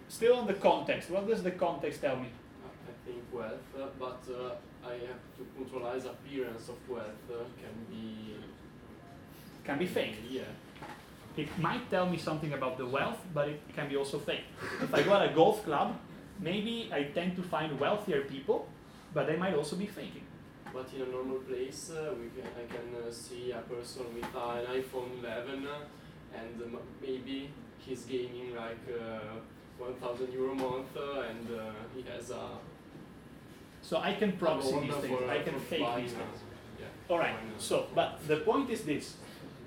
still on the context. What does the context tell me? I think wealth, but I have to neutralize appearance of wealth Can be fake. Yeah. It might tell me something about the wealth, but it can be also fake. If I go at a golf club, maybe I tend to find wealthier people, but they might also be faking. But in a normal place, I can see a person with an iPhone 11 and maybe he's gaining like €1,000 a month and he has a... So I can proxy order these things, I can fake buying, these things. Yeah. Alright, so, but the point is this.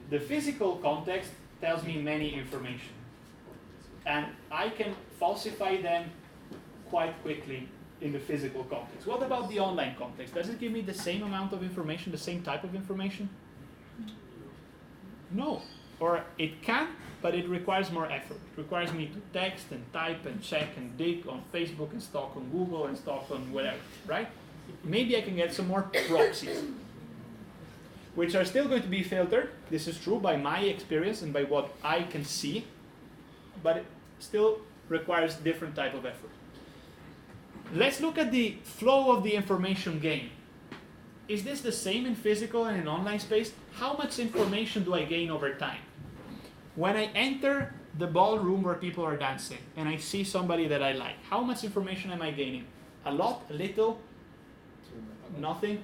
The physical context tells me many information. And I can falsify them quite quickly in the physical context. What about the online context? Does it give me the same amount of information, the same type of information? No. Or it can, but it requires more effort. It requires me to text and type and check and dig on Facebook and stalk on Google and stalk on whatever, right? Maybe I can get some more proxies, which are still going to be filtered, this is true, by my experience and by what I can see, but it still requires different type of effort. Let's look at the flow of the information gain. Is this the same in physical and in online space? How much information do I gain over time? When I enter the ballroom where people are dancing and I see somebody that I like, how much information am I gaining? A lot? A little? Nothing?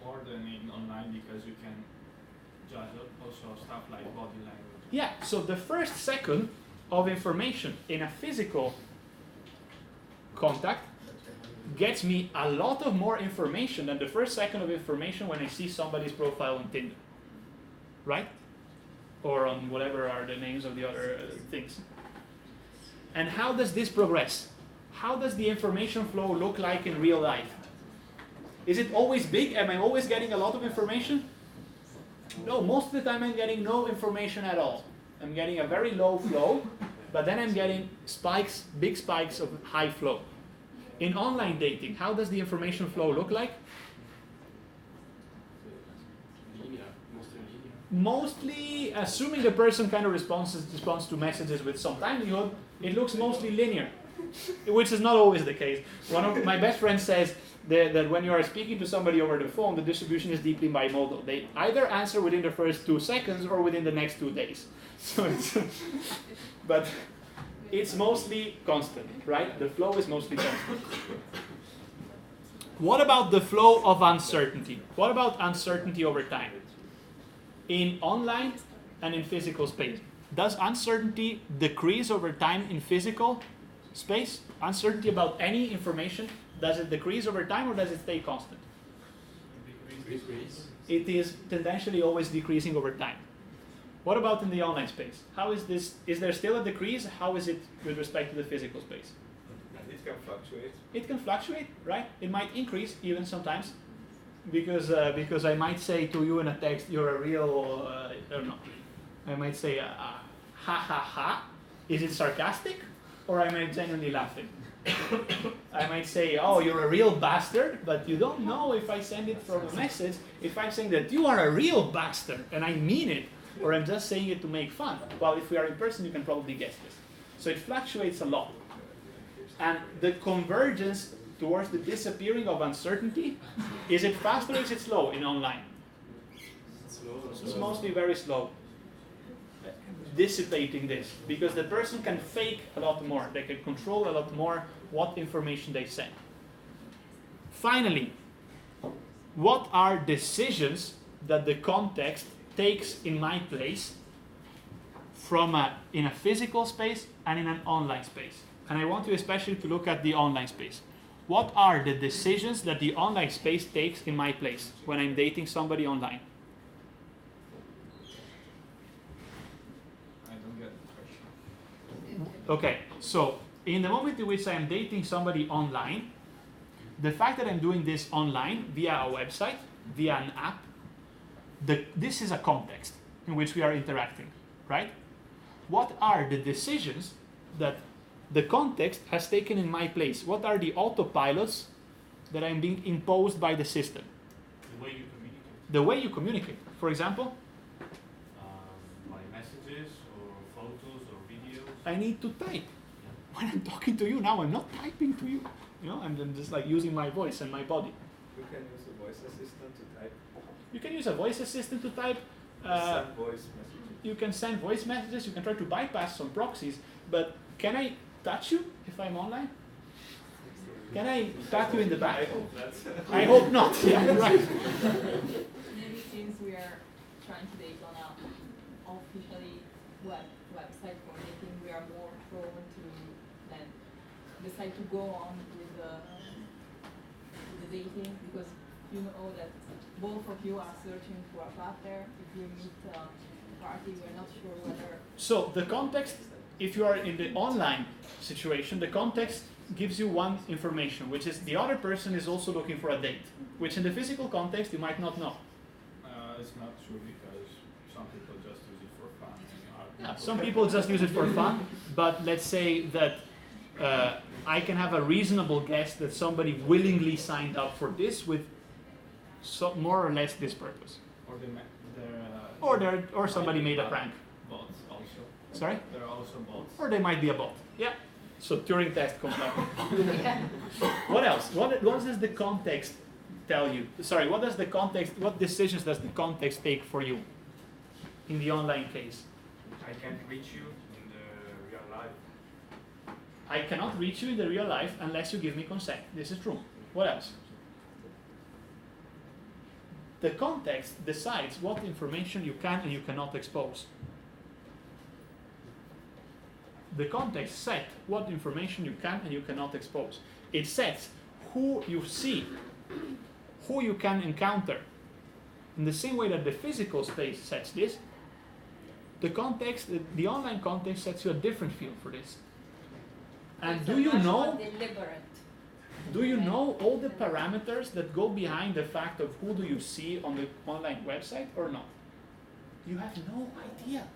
More than in online because you can judge also stuff like body language. Yeah, so the first second of information in a physical contact gets me a lot of more information than the first second of information when I see somebody's profile on Tinder, right? Or on whatever are the names of the other things. And how does this progress? How does the information flow look like in real life? Is it always big? Am I always getting a lot of information? No, most of the time I'm getting no information at all. I'm getting a very low flow, but then I'm getting spikes, big spikes of high flow. In online dating, how does the information flow look like? Linear, mostly linear. Mostly, assuming the person kind of responds to messages with some timelihood, it looks mostly linear, which is not always the case. One of my best friends says that when you are speaking to somebody over the phone, the distribution is deeply bimodal. They either answer within the first 2 seconds or within the next 2 days. So it's but it's mostly constant, right? The flow is mostly constant. What about the flow of uncertainty? What about uncertainty over time? In online and in physical space, does uncertainty decrease over time in physical space? Uncertainty about any information Does it decrease over time or does it stay constant? Decrease. It is tendentially always decreasing over time. What about in the online space? How is this? Is there still a decrease? How is it with respect to the physical space? And it can fluctuate. It can fluctuate, right? It might increase even sometimes, because I might say to you in a text, "You're a real," I don't know. I might say, "Ha ha ha." Is it sarcastic, or am I genuinely laughing? I might say, "Oh, you're a real bastard," but you don't know if I send it from a message, if I'm saying that you are a real bastard and I mean it, or I'm just saying it to make fun. Well, if we are in person, you can probably guess this. So it fluctuates a lot. And the convergence towards the disappearing of uncertainty, is it fast or is it slow in online? It's mostly very slow. Dissipating this, because the person can fake a lot more. They can control a lot more what information they send. Finally, what are decisions that the context takes in my place in a physical space and in an online space? And I want you especially to look at the online space. What are the decisions that the online space takes in my place when I'm dating somebody online? I don't get the question. Okay, so in the moment in which I am dating somebody online, the fact that I'm doing this online via a website, via an app, this is a context in which we are interacting, right? What are the decisions that the context has taken in my place? What are the autopilots that I'm being imposed by the system? The way you communicate. The way you communicate. For example? By messages or photos or videos. I need to type. When I'm talking to you now, I'm not typing to you. I'm just like using my voice and my body. You can use a voice assistant to type. You can use a voice assistant to type. Send voice messages. You can send voice messages. You can try to bypass some proxies. But can I touch you if I'm online? Can I tap you in the back? I hope not. I hope not. Yeah, right. Maybe since we are trying to date on a officially website for dating, we are more prone to then decide to go on with the dating, because you know that both of you are searching for a partner. If you meet a party, we're not sure whether. So the context, if you are in the online situation, the context gives you one information, which is the other person is also looking for a date, which in the physical context you might not know. It's not true, because some people just use it for fun. Yeah, some people just use it for fun, but let's say that I can have a reasonable guess that somebody willingly signed up for this with more or less this purpose. Or somebody made a prank. Bots also. Sorry? There are also bots. Or they might be a bot. Yeah. So Turing test comes up. What else? What does the context tell you? Sorry, what decisions does the context take for you in the online case? I can't reach you in the real life. I cannot reach you in the real life unless you give me consent. This is true. What else? The context decides what information you can and you cannot expose. The context sets what information you can and you cannot expose. It sets who you see, who you can encounter. In the same way that the physical space sets this, the online context sets you a different field for this. And do you know all the parameters that go behind the fact of who do you see on the online website or not? You have no idea.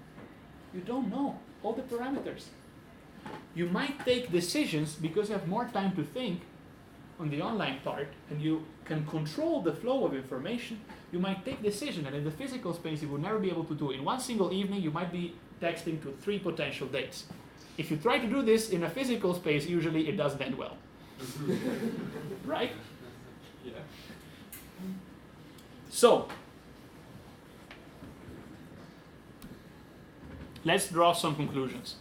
You don't know all the parameters. You might take decisions because you have more time to think on the online part and you can control the flow of information. You might take decisions, and in the physical space you would never be able to do. In one single evening you might be texting to 3 potential dates. If you try to do this in a physical space, usually it doesn't end well. Right? Yeah. So, let's draw some conclusions.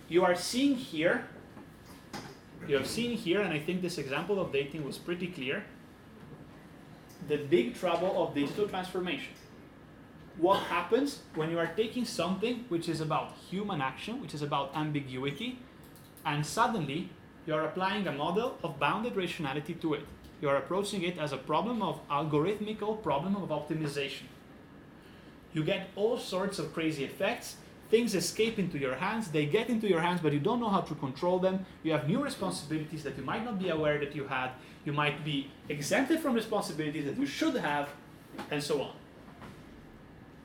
You have seen here, and I think this example of dating was pretty clear, the big trouble of digital transformation. What happens when you are taking something which is about human action, which is about ambiguity, and suddenly You're applying a model of bounded rationality to it. You're approaching it as a problem of algorithmical problem of optimization. You get all sorts of crazy effects. Things escape into your hands. They get into your hands, but you don't know how to control them. You have new responsibilities that you might not be aware that you had. You might be exempted from responsibilities that you should have, and so on.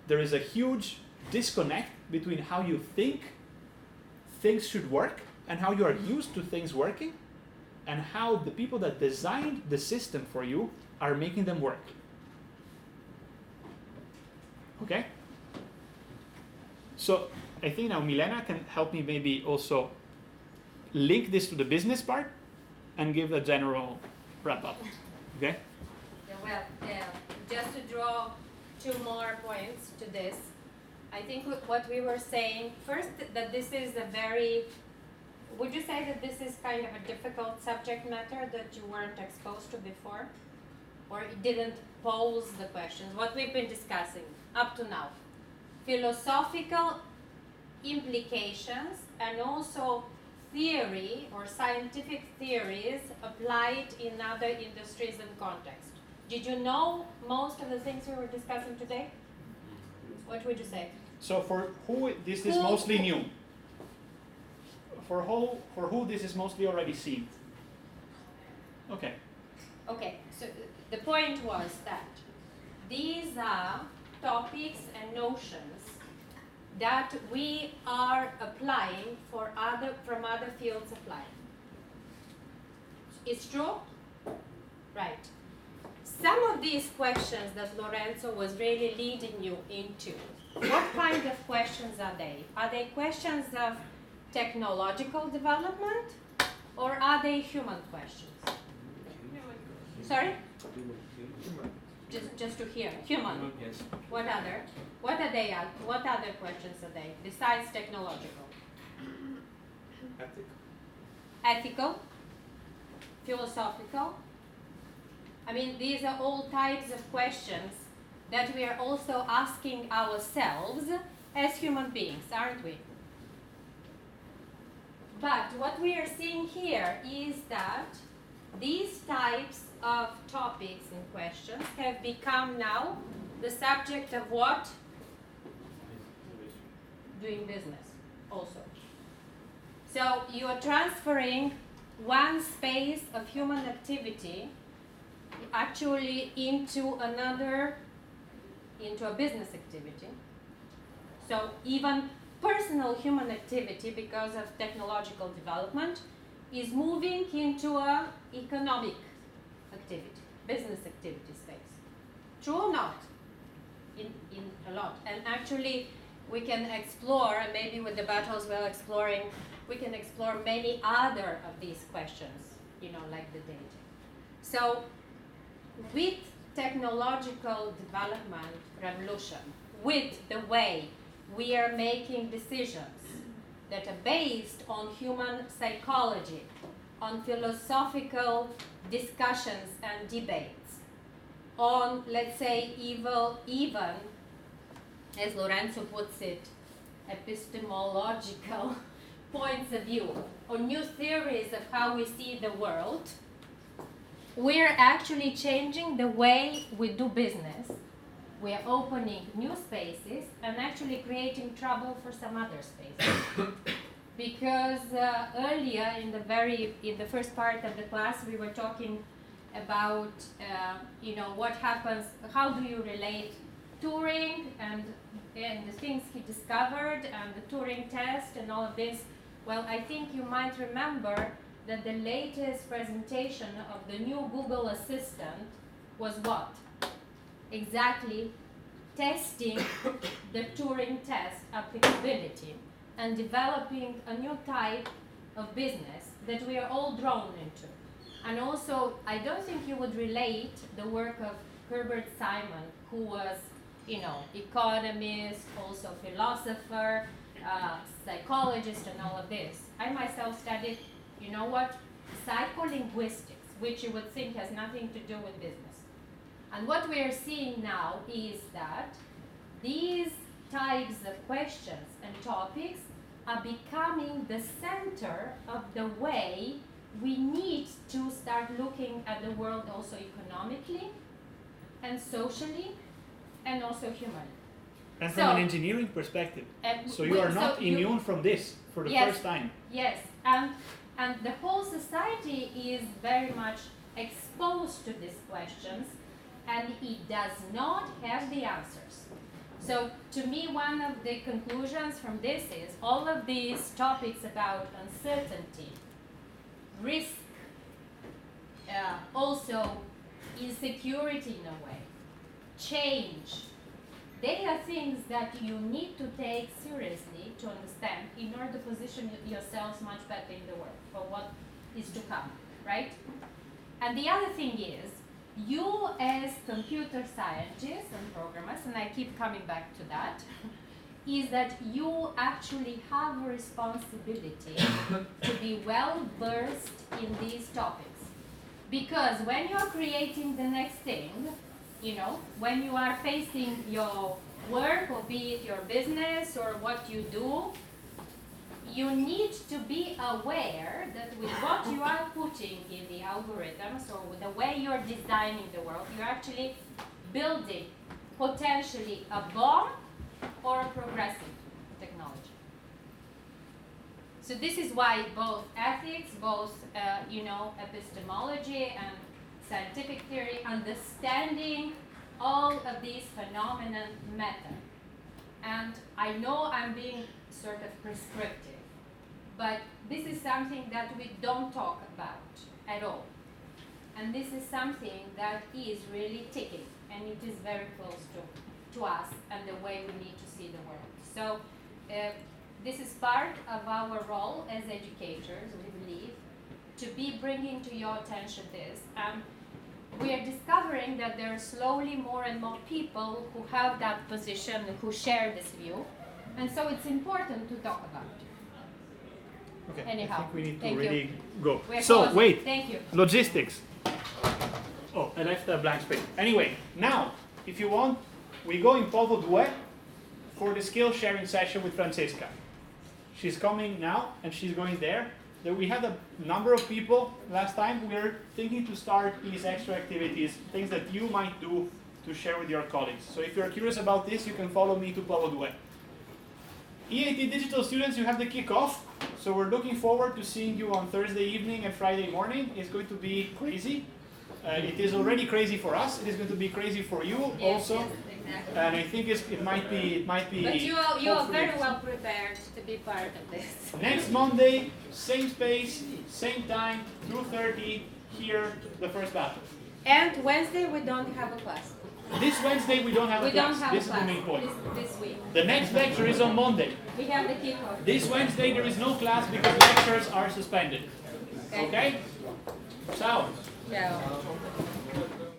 There is a huge disconnect between how you think things should work and how you are used to things working, and how the people that designed the system for you are making them work. Okay? So I think now Milena can help me maybe also link this to the business part and give a general wrap up. Okay? Yeah, well, just to draw 2 more points to this, I think what we were saying, first, that this is a very, would you say that this is kind of a difficult subject matter that you weren't exposed to before? Or it didn't pose the questions? What we've been discussing up to now. Philosophical implications and also theory or scientific theories applied in other industries and contexts. Did you know most of the things we were discussing today? What would you say? So for who this is mostly new? For who this is mostly already seen? Okay. Okay, so the point was that these are topics and notions that we are applying from other fields of life. It's true? Right. Some of these questions that Lorenzo was really leading you into, what kind of questions are they? Are they questions of technological development, or are they human questions? Sorry? Just to hear. Human. Yes. What other? What are they? What other questions are they besides technological? Ethical. Philosophical. I mean, these are all types of questions that we are also asking ourselves as human beings, aren't we? But what we are seeing here is that these types of topics and questions have become now the subject of what? Doing business also. So you are transferring one space of human activity actually into another, into a business activity. So even personal human activity, because of technological development, is moving into a economic activity, business activity space. True or not? In a lot. And actually, we can explore, and maybe with the battles we're exploring, we can explore many other of these questions, like the data. So, with technological development revolution, with the way we are making decisions that are based on human psychology, on philosophical discussions and debates, on, let's say, even, as Lorenzo puts it, epistemological points of view, or new theories of how we see the world, we're actually changing the way we do business. We are opening new spaces and actually creating trouble for some other spaces. Because earlier in the first part of the class, we were talking about what happens, how do you relate Turing and the things he discovered and the Turing test and all of this. Well, I think you might remember that the latest presentation of the new Google Assistant was what? Exactly testing the Turing test applicability and developing a new type of business that we are all drawn into. And also, I don't think you would relate the work of Herbert Simon, who was, economist, also philosopher, psychologist, and all of this. I myself studied, psycholinguistics, which you would think has nothing to do with business. And what we are seeing now is that these types of questions and topics are becoming the center of the way we need to start looking at the world also economically and socially and also humanly. And from an engineering perspective. So you are not immune from this for the yes, first time. Yes, and the whole society is very much exposed to these questions, and it does not have the answers. So to me, one of the conclusions from this is all of these topics about uncertainty, risk, also insecurity in a way, change, they are things that you need to take seriously to understand in order to position yourselves much better in the world for what is to come, right? And the other thing is, you as computer scientists and programmers, and I keep coming back to that, is that you actually have a responsibility to be well versed in these topics. Because when you're creating the next thing, you know, when you are facing your work, or be it your business or what you do, you need to be aware that with what you are putting in the algorithms or with the way you're designing the world, you're actually building potentially a bomb or a progressive technology. So this is why both ethics, both epistemology and scientific theory, understanding all of these phenomena matter. And I know I'm being sort of prescriptive, but this is something that we don't talk about at all. And this is something that is really ticking, and it is very close to us and the way we need to see the world. So this is part of our role as educators, we believe, to be bringing to your attention this. We are discovering that there are slowly more and more people who have that position, who share this view, and so it's important to talk about it. Okay, anyhow, I think we need to thank really you. go. We're So closing. wait, Thank you. Logistics. Oh, I left a blank space. Anyway, now, if you want, we go in Povo 2 for the skill sharing session with Francesca. She's coming now, and she's going there. We had a number of people last time. We're thinking to start these extra activities, things that you might do to share with your colleagues. So if you're curious about this, you can follow me to Povo 2. EAT Digital students, you have the kickoff. So we're looking forward to seeing you on Thursday evening and Friday morning. It's going to be crazy. It is already crazy for us. It is going to be crazy for you also. Yes, exactly. And I think it might be. But you are very well prepared to be part of this. Next Monday, same space, same time, 2:30 here, the first battle. And Wednesday we don't have a class. This Wednesday we don't have a class. Don't have This a is class the main point. this week. The next lecture is on Monday. We have the kickoff. This Wednesday there is no class because lectures are suspended. Okay? Ciao. Ciao.